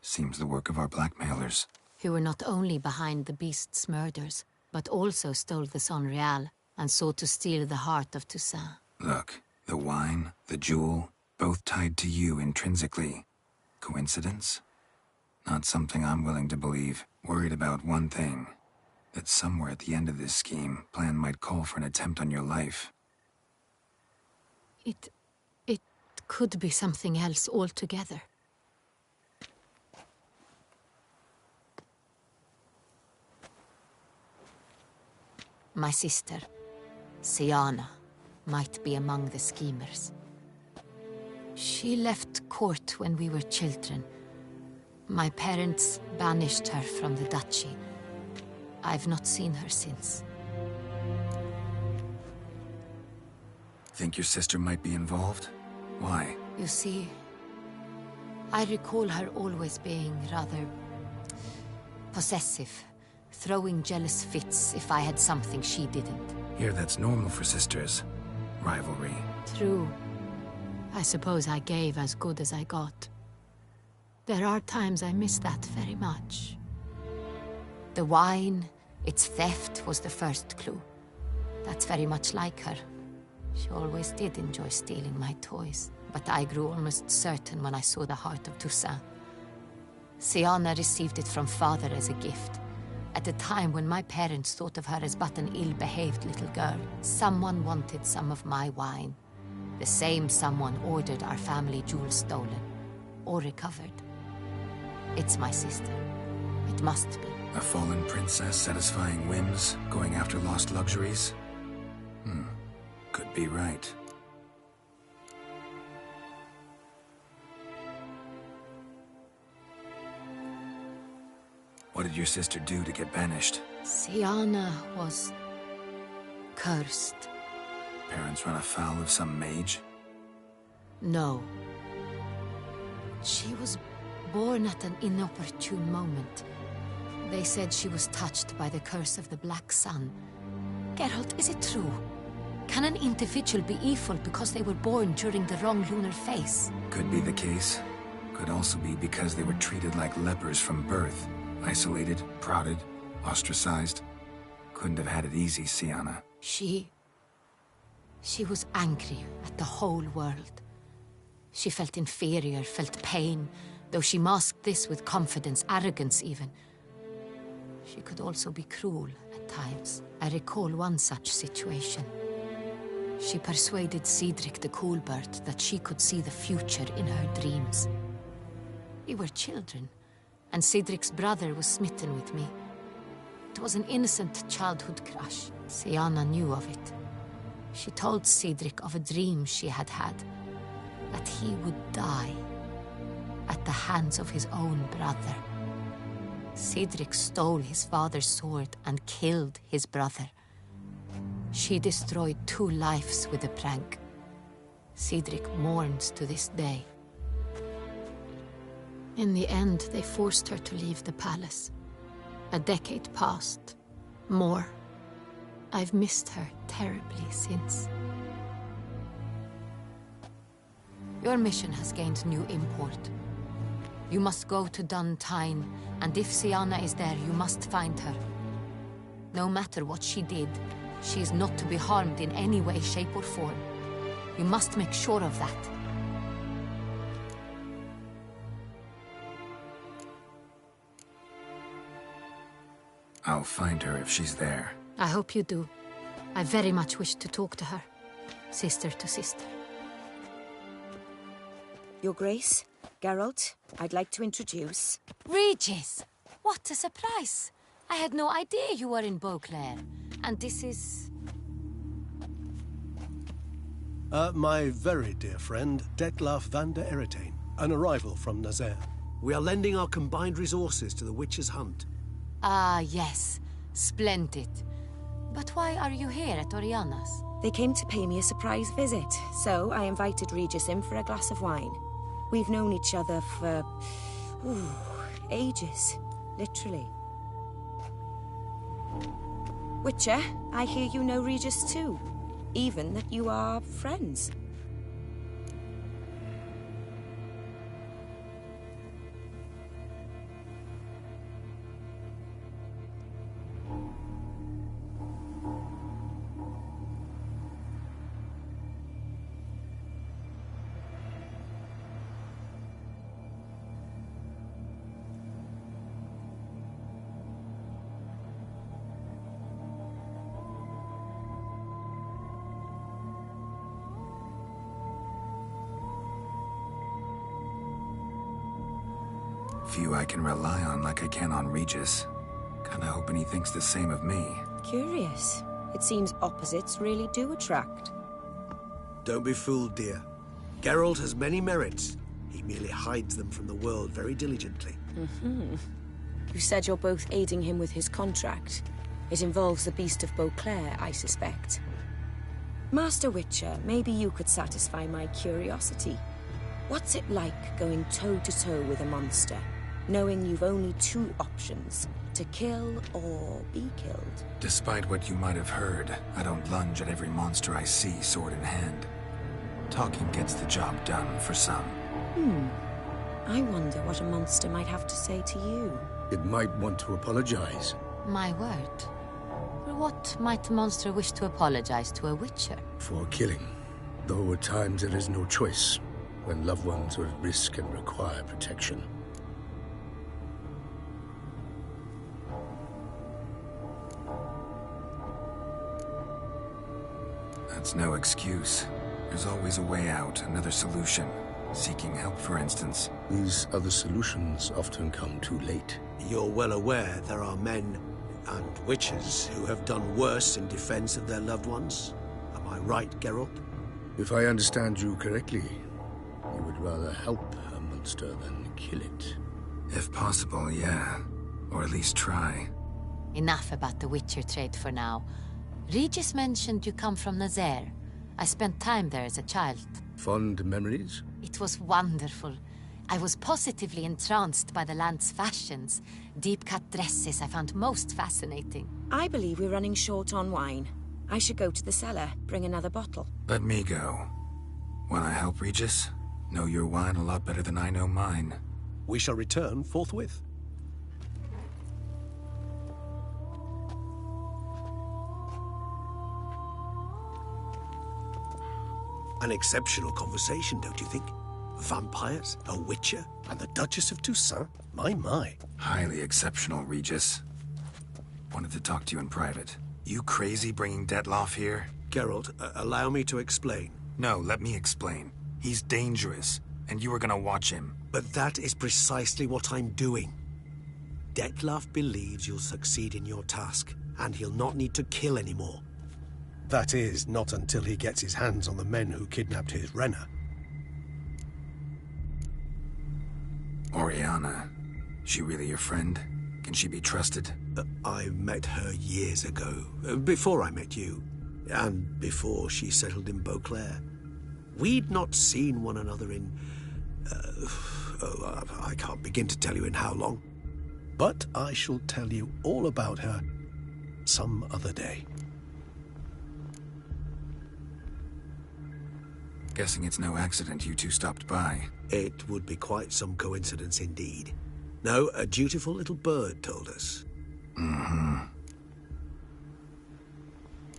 Seems the work of our blackmailers. Who were not only behind the beast's murders, but also stole the Son Real and sought to steal the heart of Toussaint. Look, the wine, the jewel, both tied to you intrinsically. Coincidence? Not something I'm willing to believe. Worried about one thing. That somewhere at the end of this scheme, plan might call for an attempt on your life. It could be something else altogether. My sister, Siana, might be among the schemers. She left court when we were children. My parents banished her from the duchy. I've not seen her since. Think your sister might be involved? Why? You see, I recall her always being rather possessive, throwing jealous fits if I had something she didn't. Here, that's normal for sisters. Rivalry. True. I suppose I gave as good as I got. There are times I miss that very much. The wine, its theft, was the first clue. That's very much like her. She always did enjoy stealing my toys, but I grew almost certain when I saw the heart of Toussaint. Siana received it from father as a gift. At a time when my parents thought of her as but an ill-behaved little girl, someone wanted some of my wine. The same someone ordered our family jewels stolen, or recovered. It's my sister. It must be. A fallen princess satisfying whims, going after lost luxuries? Could be right. What did your sister do to get banished? Siana was cursed. Parents run afoul of some mage? No. She was born at an inopportune moment, They said she was touched by the curse of the Black Sun. Geralt, is it true? Can an individual be evil because they were born during the wrong lunar phase? Could be the case. Could also be because they were treated like lepers from birth. Isolated, prodded, ostracized. Couldn't have had it easy, Sienna. She was angry at the whole world. She felt inferior, felt pain, though she masked this with confidence, arrogance even. She could also be cruel at times. I recall one such situation. She persuaded Cedric the Coolbird that she could see the future in her dreams. We were children, and Cedric's brother was smitten with me. It was an innocent childhood crush. Sienna knew of it. She told Cedric of a dream she had had, that he would die at the hands of his own brother. Cedric stole his father's sword and killed his brother. She destroyed 2 lives with a prank. Cedric mourns to this day. In the end, they forced her to leave the palace. A decade passed. More. I've missed her terribly since. Your mission has gained new import. You must go to Dun Tine, and if Sienna is there, you must find her. No matter what she did, she is not to be harmed in any way, shape, or form. You must make sure of that. I'll find her if she's there. I hope you do. I very much wish to talk to her. Sister to sister. Your Grace, Geralt, I'd like to introduce... Regis! What a surprise! I had no idea you were in Beauclair. And this is... My very dear friend, Detlaf van der Eretain, an arrival from Nazaire. We are lending our combined resources to the Witch's Hunt. Ah, yes. Splendid. But why are you here at Oriana's? They came to pay me a surprise visit, so I invited Regis in for a glass of wine. We've known each other for... ages. Literally. Witcher, I hear you know Regis too. Even that you are friends. Few I can rely on like I can on Regis. Kinda hoping he thinks the same of me. Curious. It seems opposites really do attract. Don't be fooled, dear. Geralt has many merits. He merely hides them from the world very diligently. You said you're both aiding him with his contract. It involves the Beast of Beauclair, I suspect. Master Witcher, maybe you could satisfy my curiosity. What's it like going toe-to-toe with a monster, knowing you've only 2 options, to kill or be killed? Despite what you might have heard, I don't lunge at every monster I see sword in hand. Talking gets the job done for some. I wonder what a monster might have to say to you. It might want to apologize. My word. For what might a monster wish to apologize to a witcher? For killing. Though at times there is no choice, when loved ones are at risk and require protection. That's no excuse. There's always a way out, another solution. Seeking help, for instance. These other solutions often come too late. You're well aware there are men and witches who have done worse in defense of their loved ones. Am I right, Geralt? If I understand you correctly, you would rather help a monster than kill it. If possible, yeah. Or at least try. Enough about the Witcher trade for now. Regis mentioned you come from Nazaire. I spent time there as a child. Fond memories? It was wonderful. I was positively entranced by the land's fashions. Deep-cut dresses I found most fascinating. I believe we're running short on wine. I should go to the cellar, bring another bottle. Let me go. Wanna help, Regis? Know your wine a lot better than I know mine. We shall return forthwith. An exceptional conversation, don't you think? Vampires, a witcher, and the Duchess of Toussaint? My. Highly exceptional, Regis. Wanted to talk to you in private. You crazy bringing Detloff here? Geralt, allow me to explain. No, let me explain. He's dangerous, and you are gonna watch him. But that is precisely what I'm doing. Detloff believes you'll succeed in your task, and he'll not need to kill anymore. That is, not until he gets his hands on the men who kidnapped his Renna. Oriana, she really your friend? Can she be trusted? I met her years ago, before I met you, and before she settled in Beauclair. We'd not seen one another in... I can't begin to tell you in how long. But I shall tell you all about her some other day. Guessing it's no accident you two stopped by. It would be quite some coincidence indeed. No, a dutiful little bird told us. Mm-hmm.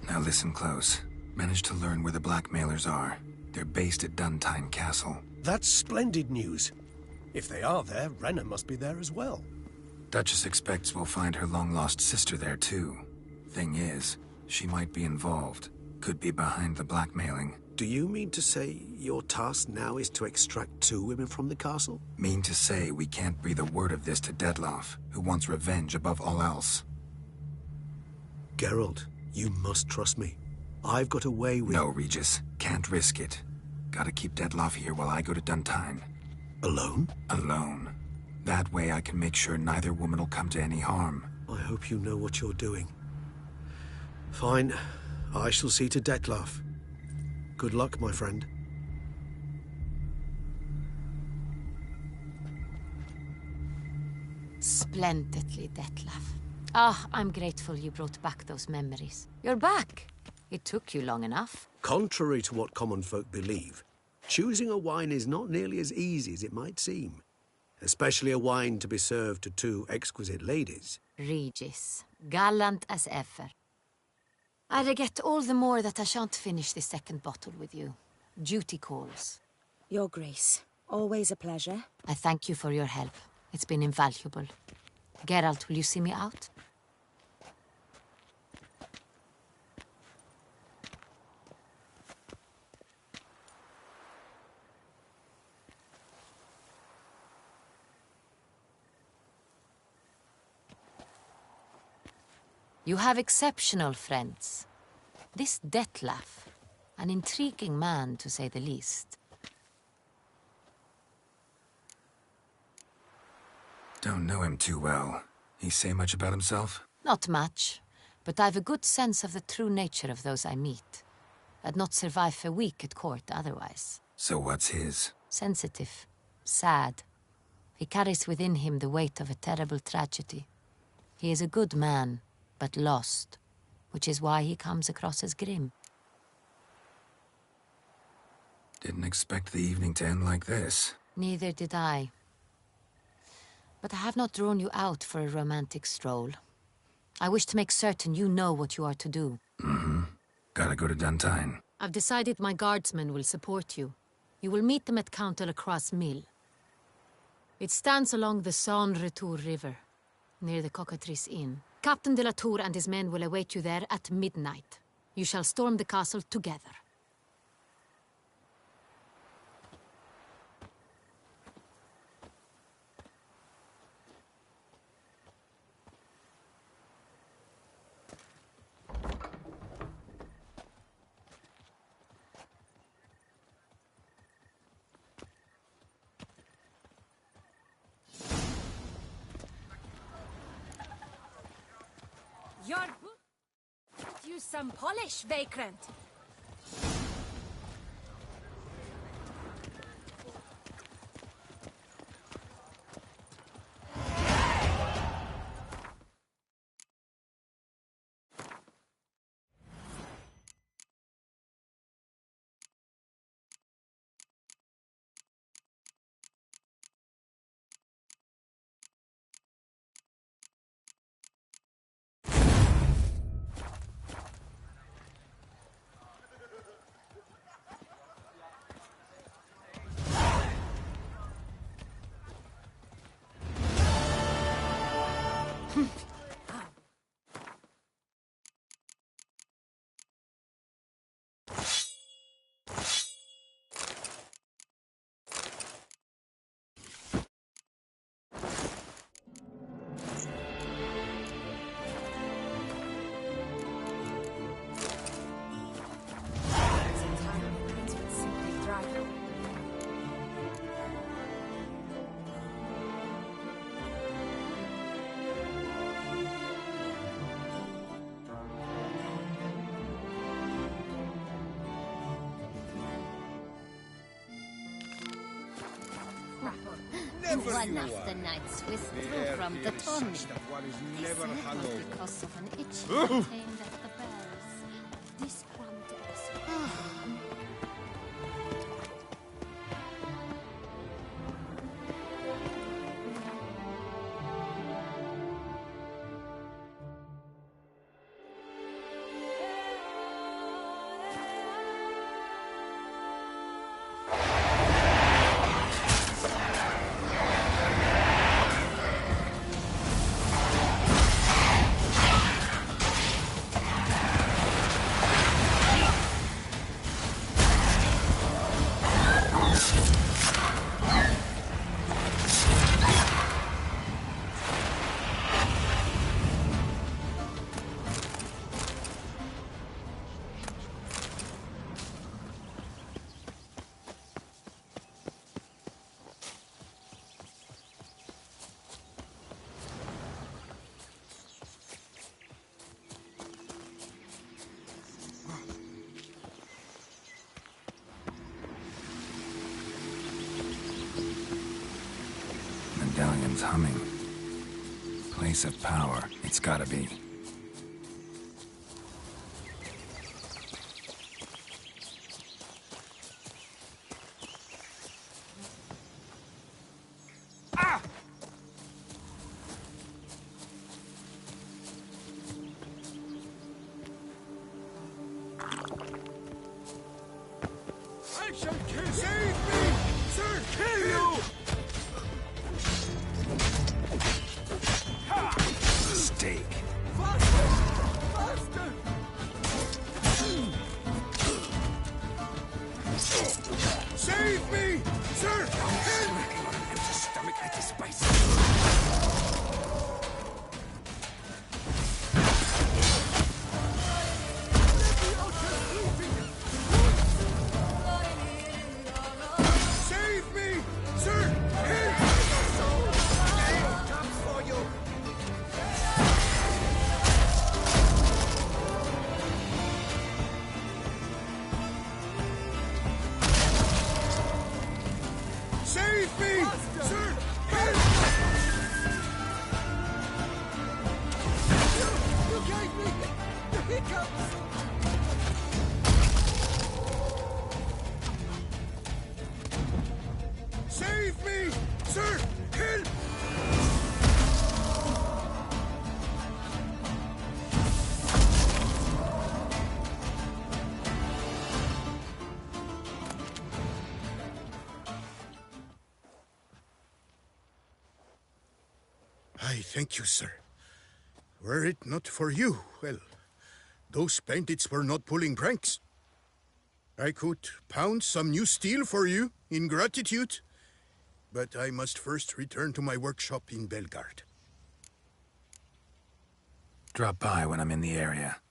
Now listen close. Managed to learn where the blackmailers are. They're based at Duntine Castle. That's splendid news. If they are there, Renna must be there as well. Duchess expects we'll find her long-lost sister there too. Thing is, she might be involved. Could be behind the blackmailing. Do you mean to say your task now is to extract 2 women from the castle? Mean to say we can't breathe a word of this to Detloff, who wants revenge above all else. Geralt, you must trust me. I've got a way with... No, Regis. Can't risk it. Gotta keep Detloff here while I go to Duntine. Alone? Alone. That way I can make sure neither woman will come to any harm. I hope you know what you're doing. Fine. I shall see to Detloff. Good luck, my friend. Splendidly, Detloff. Ah, I'm grateful you brought back those memories. You're back. It took you long enough. Contrary to what common folk believe, choosing a wine is not nearly as easy as it might seem. Especially a wine to be served to 2 exquisite ladies. Regis, gallant as ever. I regret all the more that I shan't finish this second bottle with you. Duty calls. Your Grace, always a pleasure. I thank you for your help. It's been invaluable. Geralt, will you see me out? You have exceptional friends. This Detloff, an intriguing man to say the least. Don't know him too well. He say much about himself? Not much, but I've a good sense of the true nature of those I meet. I'd not survive a week at court otherwise. So what's his? Sensitive, sad. He carries within him the weight of a terrible tragedy. He is a good man, but lost, which is why he comes across as grim. Didn't expect the evening to end like this. Neither did I. But I have not drawn you out for a romantic stroll. I wish to make certain you know what you are to do. Mm-hmm. Gotta go to Duntine. I've decided my guardsmen will support you. You will meet them at Count Delacroix's mill. It stands along the Saône-Retour River, near the Cockatrice Inn. Captain de la Tour and his men will await you there at midnight. You shall storm the castle together. Your boot use some polish, Vagrant. One of the knights withdrew from the tourney. This happened because of an itch contained at the bells. This prompted us. Medallion's humming. Place of power. It's gotta be. I shall kill. Save me! Sir, kill you! Mistake. Faster! Faster! Save me! Sir! Snacking on an empty stomach, I despise it. Save me! Sir! Help! Comes for you! Save me! Sir! Help! You gave me the hiccups! Save me! Sir! Help! I thank you, sir. Were it not for you, well, those bandits were not pulling pranks. I could pound some new steel for you in gratitude, but I must first return to my workshop in Belgard. Drop by when I'm in the area.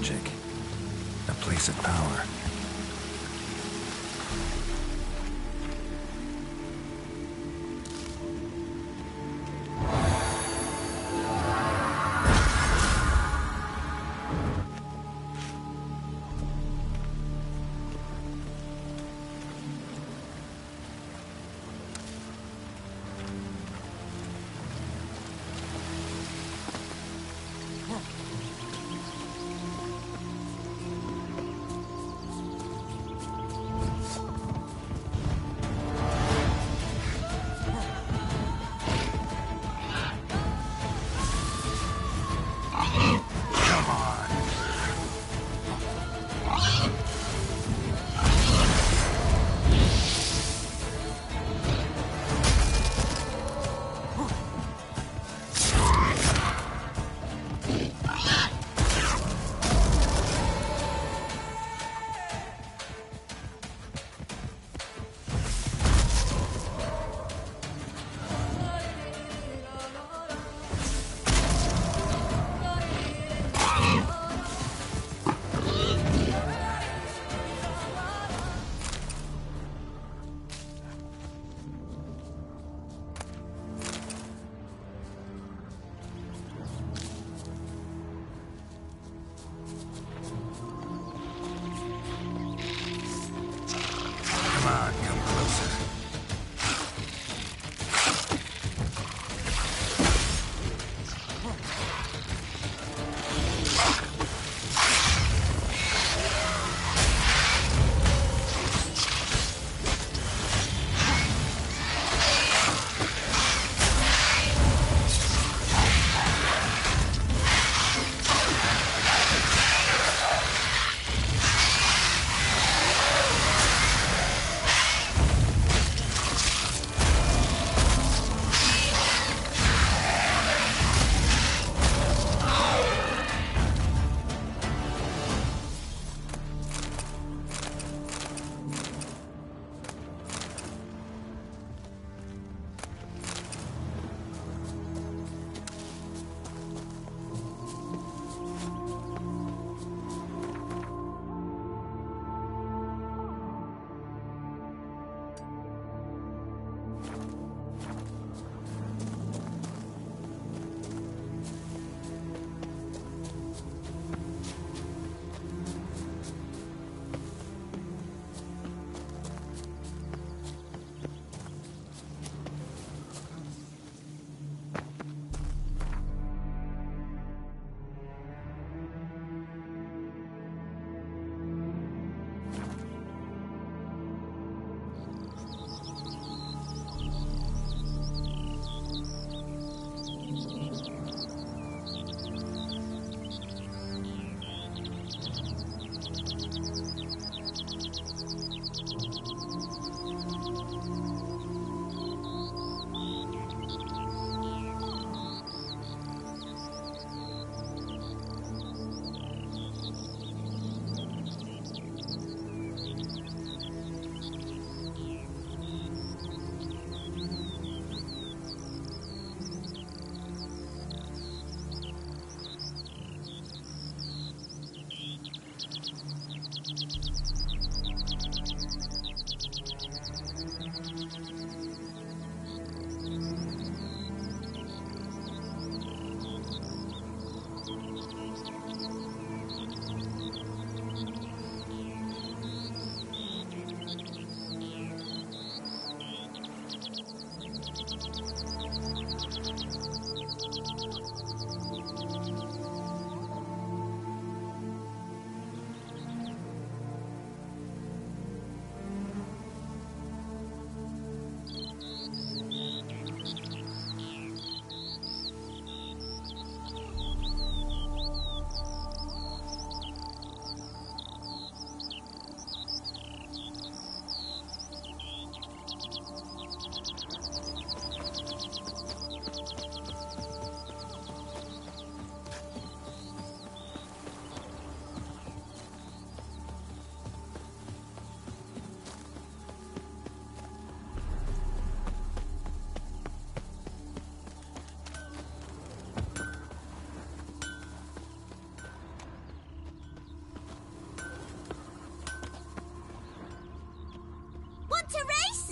magic. A place of power.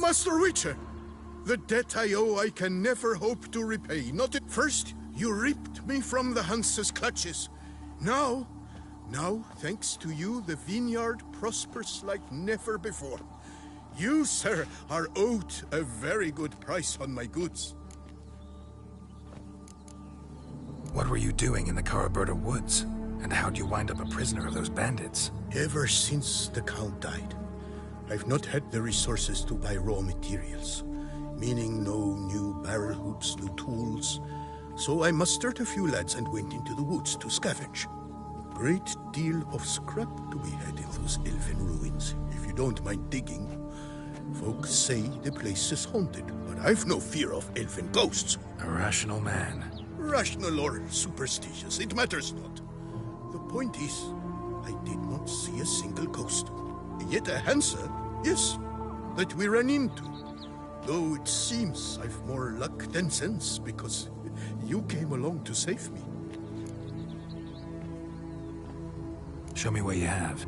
Master Witcher! The debt I owe I can never hope to repay. Not at first, you ripped me from the Hanse's clutches. Now, thanks to you, the vineyard prospers like never before. You, sir, are owed a very good price on my goods. What were you doing in the Caraberta woods? And how'd you wind up a prisoner of those bandits? Ever since the Count died, I've not had the resources to buy raw materials. Meaning no new barrel hoops, no tools. So I mustered a few lads and went into the woods to scavenge. Great deal of scrap to be had in those elven ruins, if you don't mind digging. Folks say the place is haunted, but I've no fear of elven ghosts. A rational man. Rational or superstitious, it matters not. The point is, I did not see a single ghost. Yet a Hansa, yes, that we ran into. Though it seems I've more luck than sense, because you came along to save me. Show me what you have.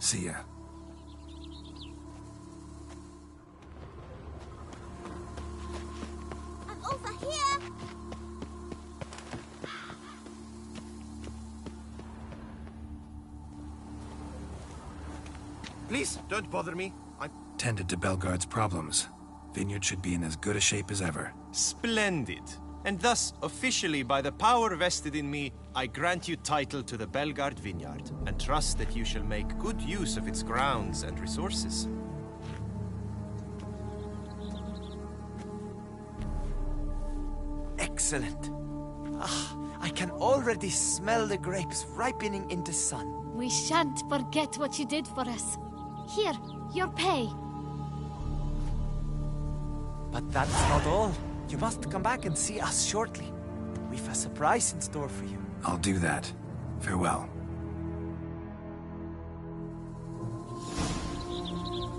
See ya. I'm over here! Please, don't bother me. Tended to Belgard's problems. Vineyard should be in as good a shape as ever. Splendid. And thus, officially, by the power vested in me, I grant you title to the Belgard Vineyard, and trust that you shall make good use of its grounds and resources. Excellent. I can already smell the grapes ripening in the sun. We shan't forget what you did for us. Here, your pay. But that's not all. You must come back and see us shortly. We've a surprise in store for you. I'll do that. Farewell.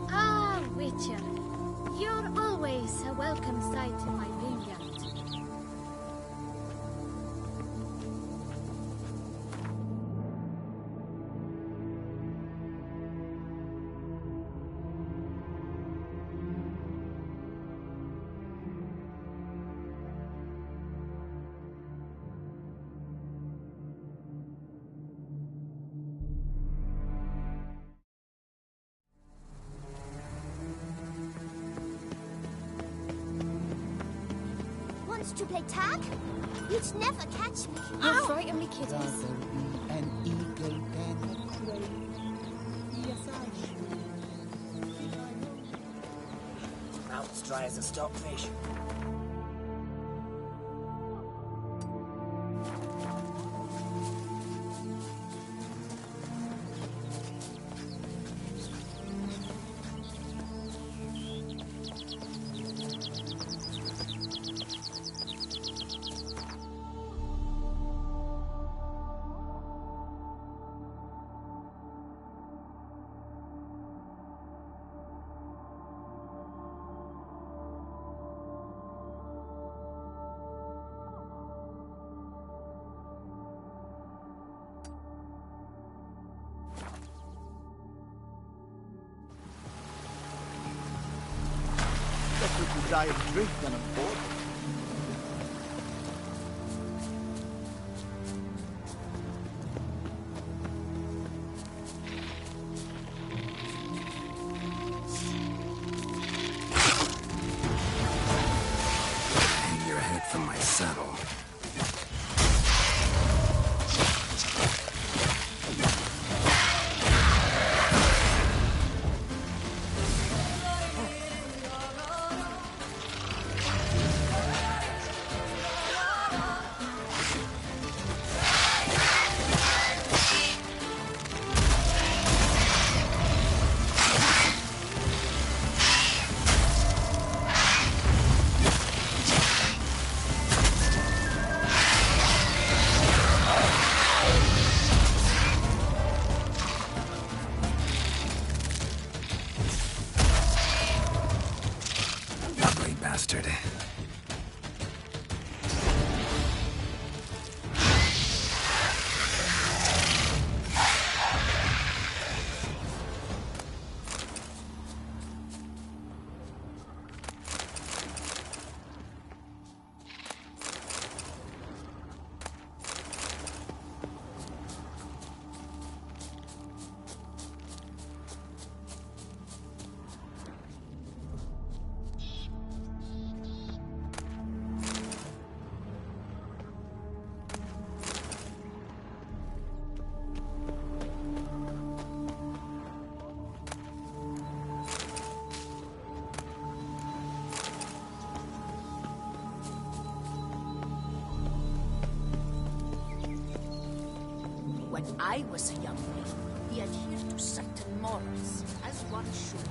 Ah, Witcher. You're always a welcome sight in my vineyard. To play tag? You'd never catch me. You're frightening me, kiddies. An eagle than a crow. Yes, I should. Mouth's dry as a stockfish. die of drink than of boredom. Hang your head from my saddle. Bastard. When I was a young man, we adhered to certain morals, as one should.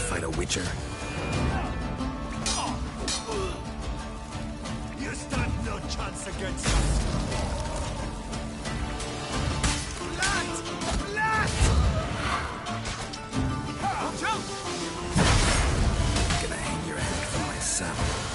Fight a witcher. You stand no chance against us. Blood! Blood! Watch out! Gonna hang your head from my saddle.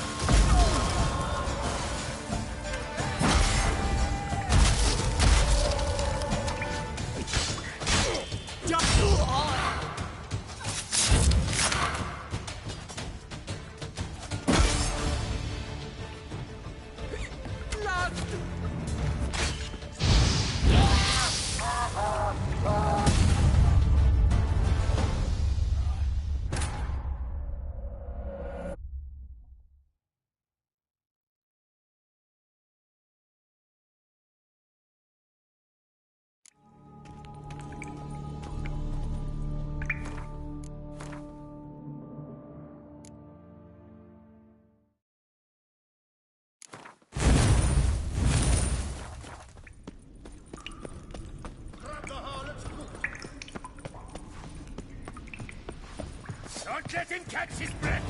Don't let him catch his breath!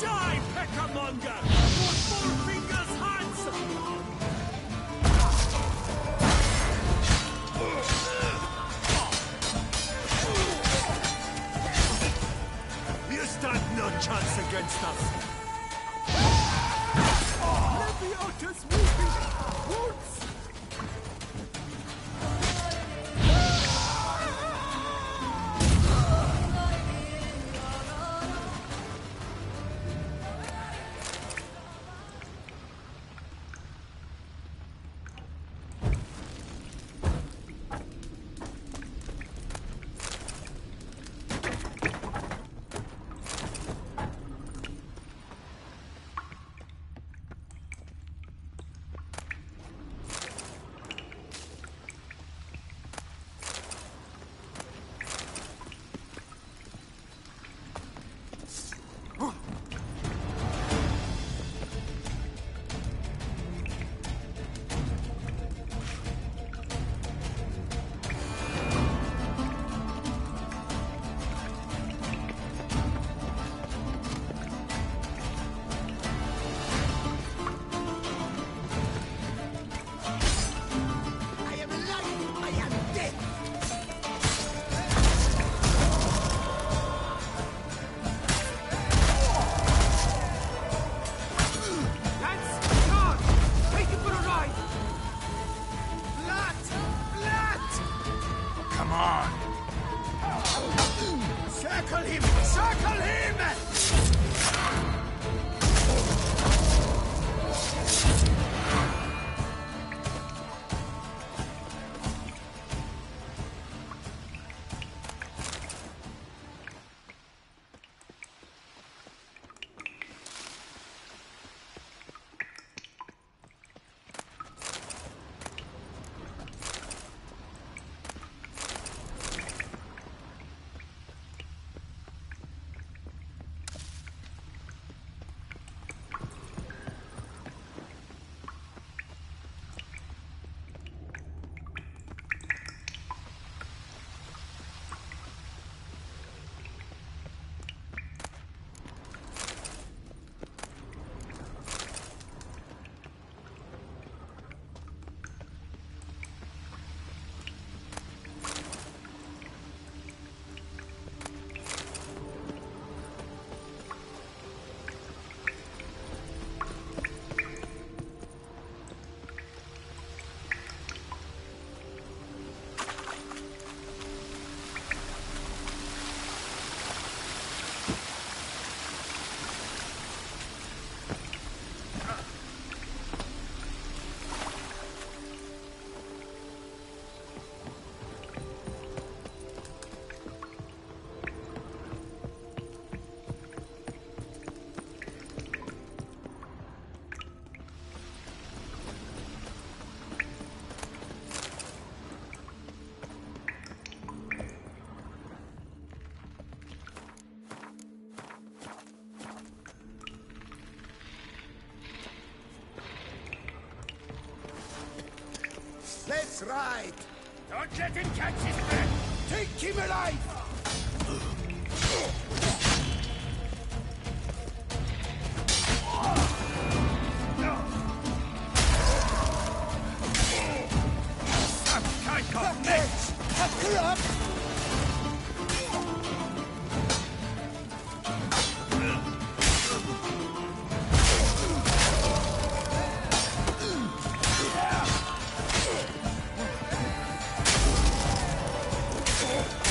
Die, Peckermonger! Your four fingers handsome! You stand no chance against us! Leviotus weeping! Wounds! Let's ride! Don't let him catch his breath! Take him alive! Some kind of mess! Pucker up!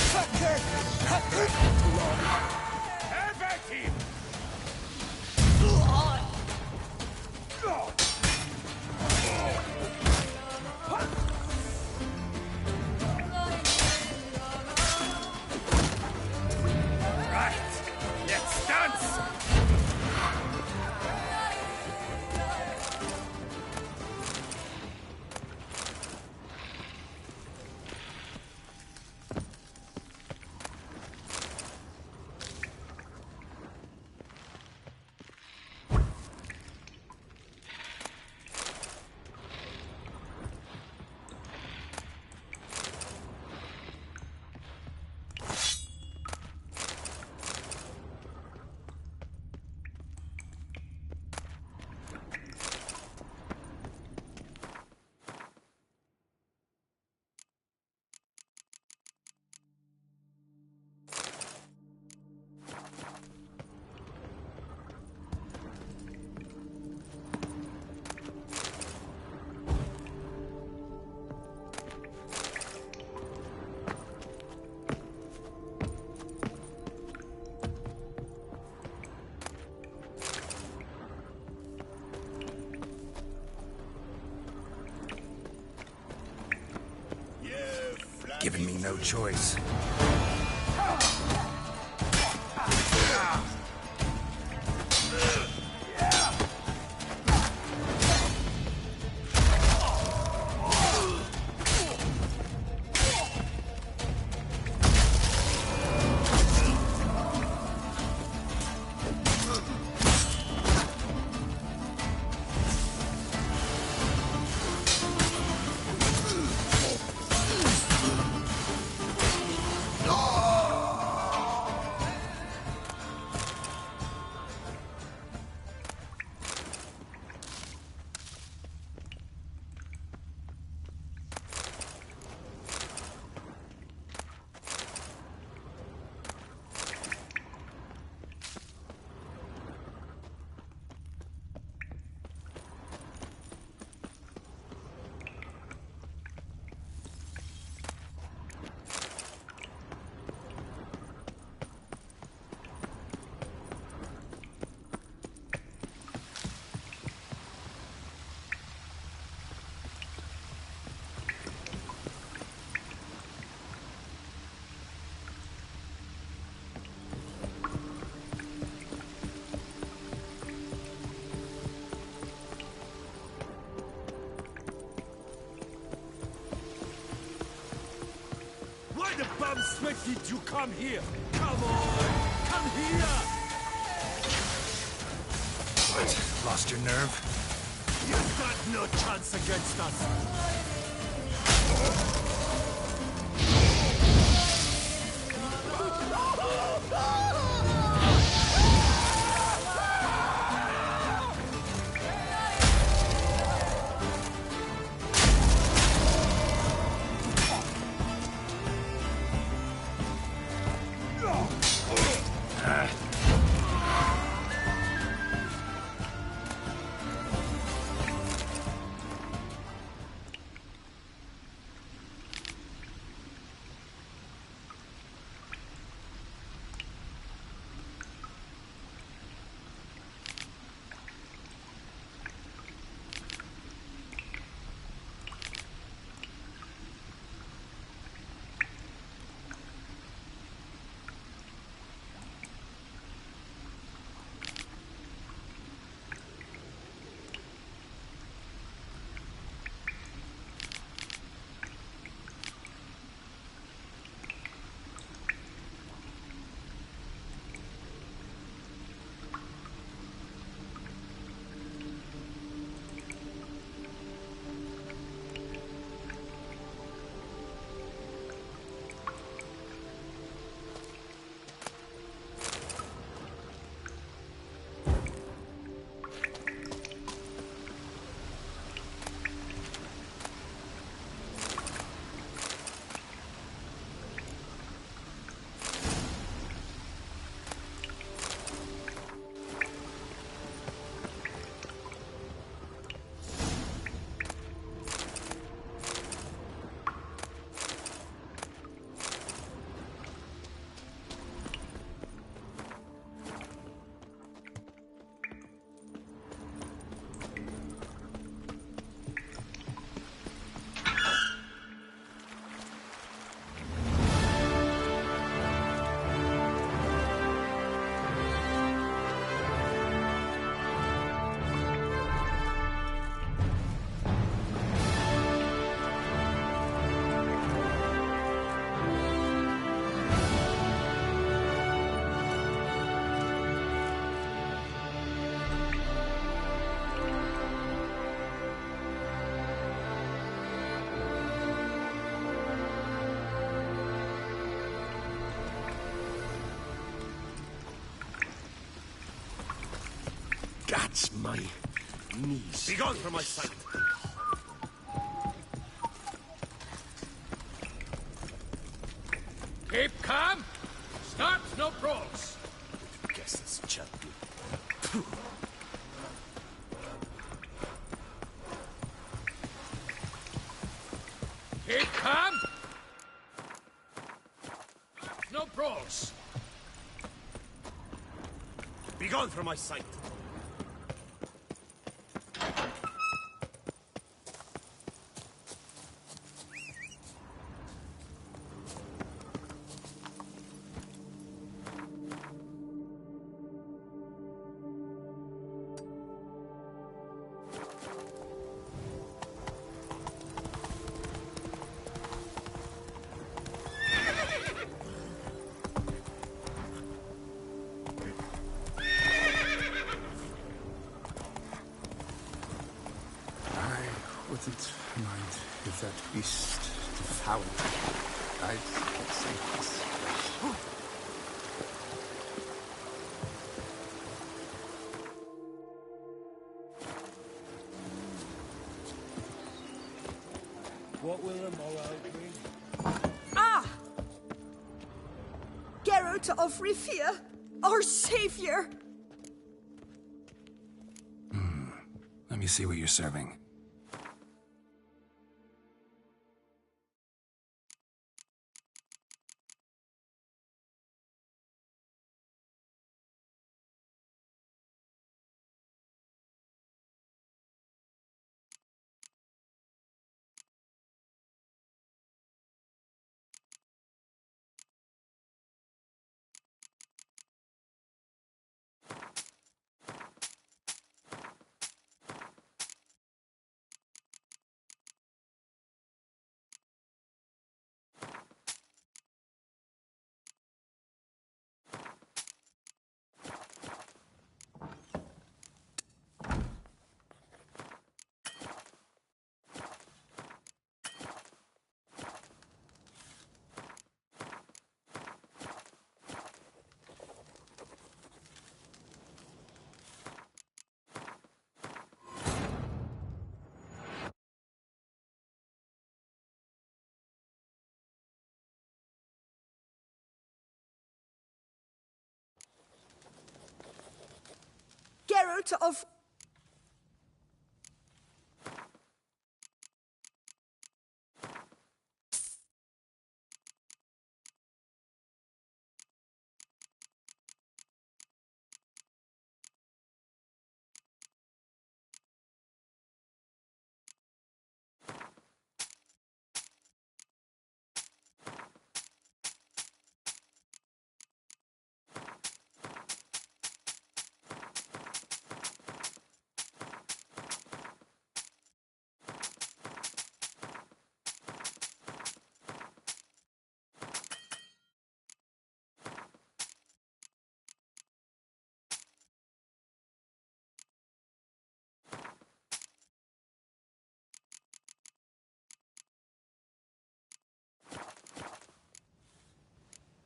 Fucker! giving me no choice. Why the bum sweat did you come here? Come on! Come here! What? Lost your nerve? You've got no chance against us! That's my knees. Begone from my sight! Keep calm! Start no brawls! Guess it's gently. Keep calm! No brawls! Begone from my sight! I wouldn't mind if that beast devoured me. I'd say this. What will the morrow bring? Ah! Geralt of Rivia, our savior! Let me see what you're serving. Geralt of...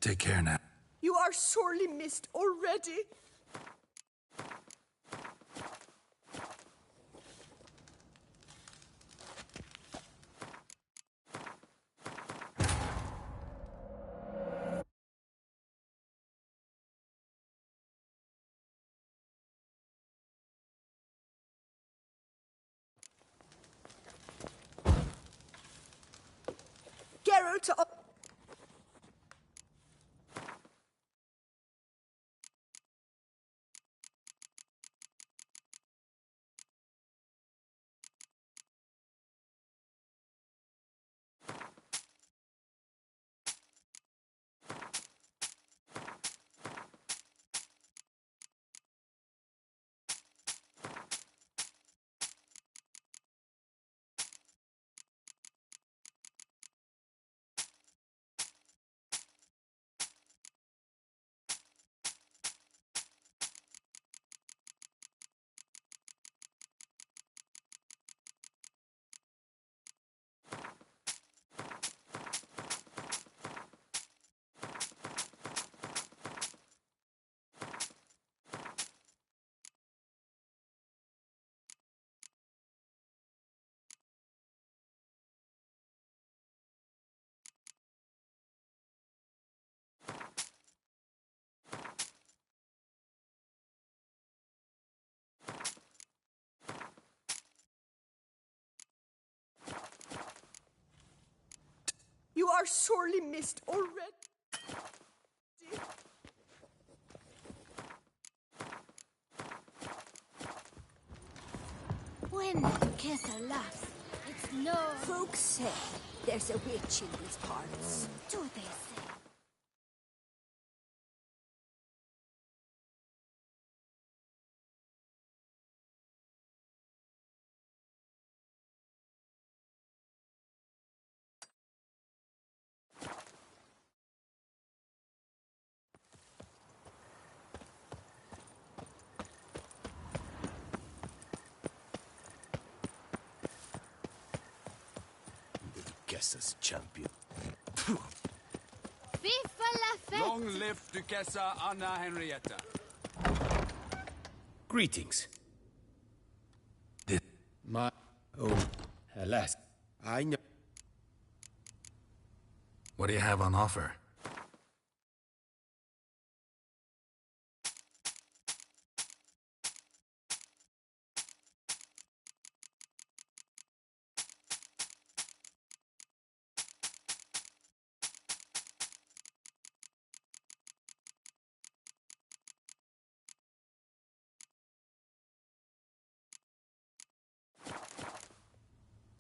Take care now. You are sorely missed already. Geralt of... You are sorely missed already. When the Kesa laughs, it's no... Folks say there's a witch in these parts. Do they say? Duchess's champion. Viva la fête! Long live Duchessa Anna Henrietta. Greetings. Alas, I know. What do you have on offer?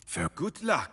Fair. Good luck.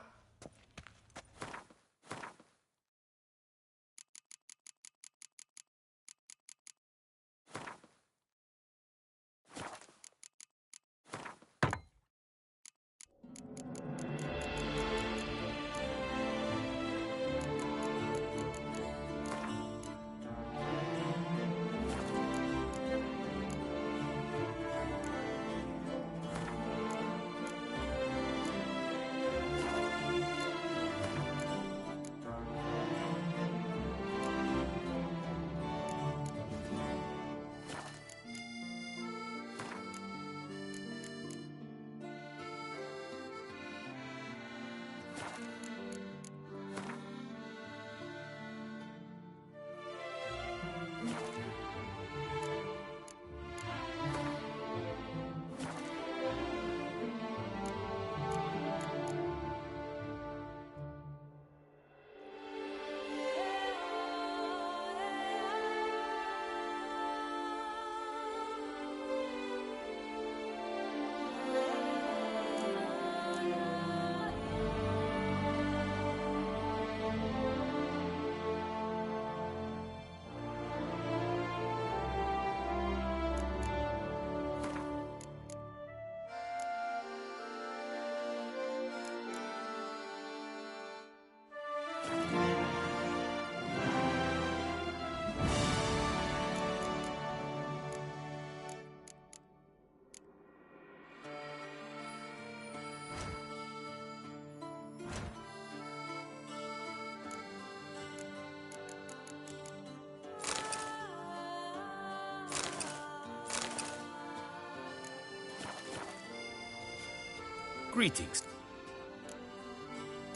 Greetings.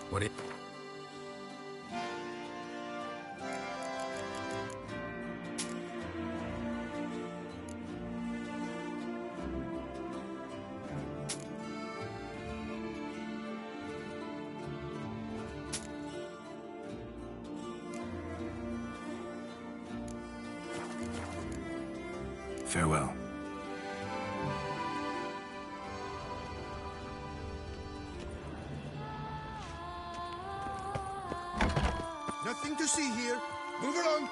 What do you... Farewell. Nothing to see here. Move along.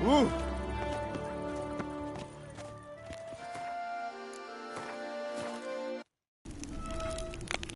Ooh.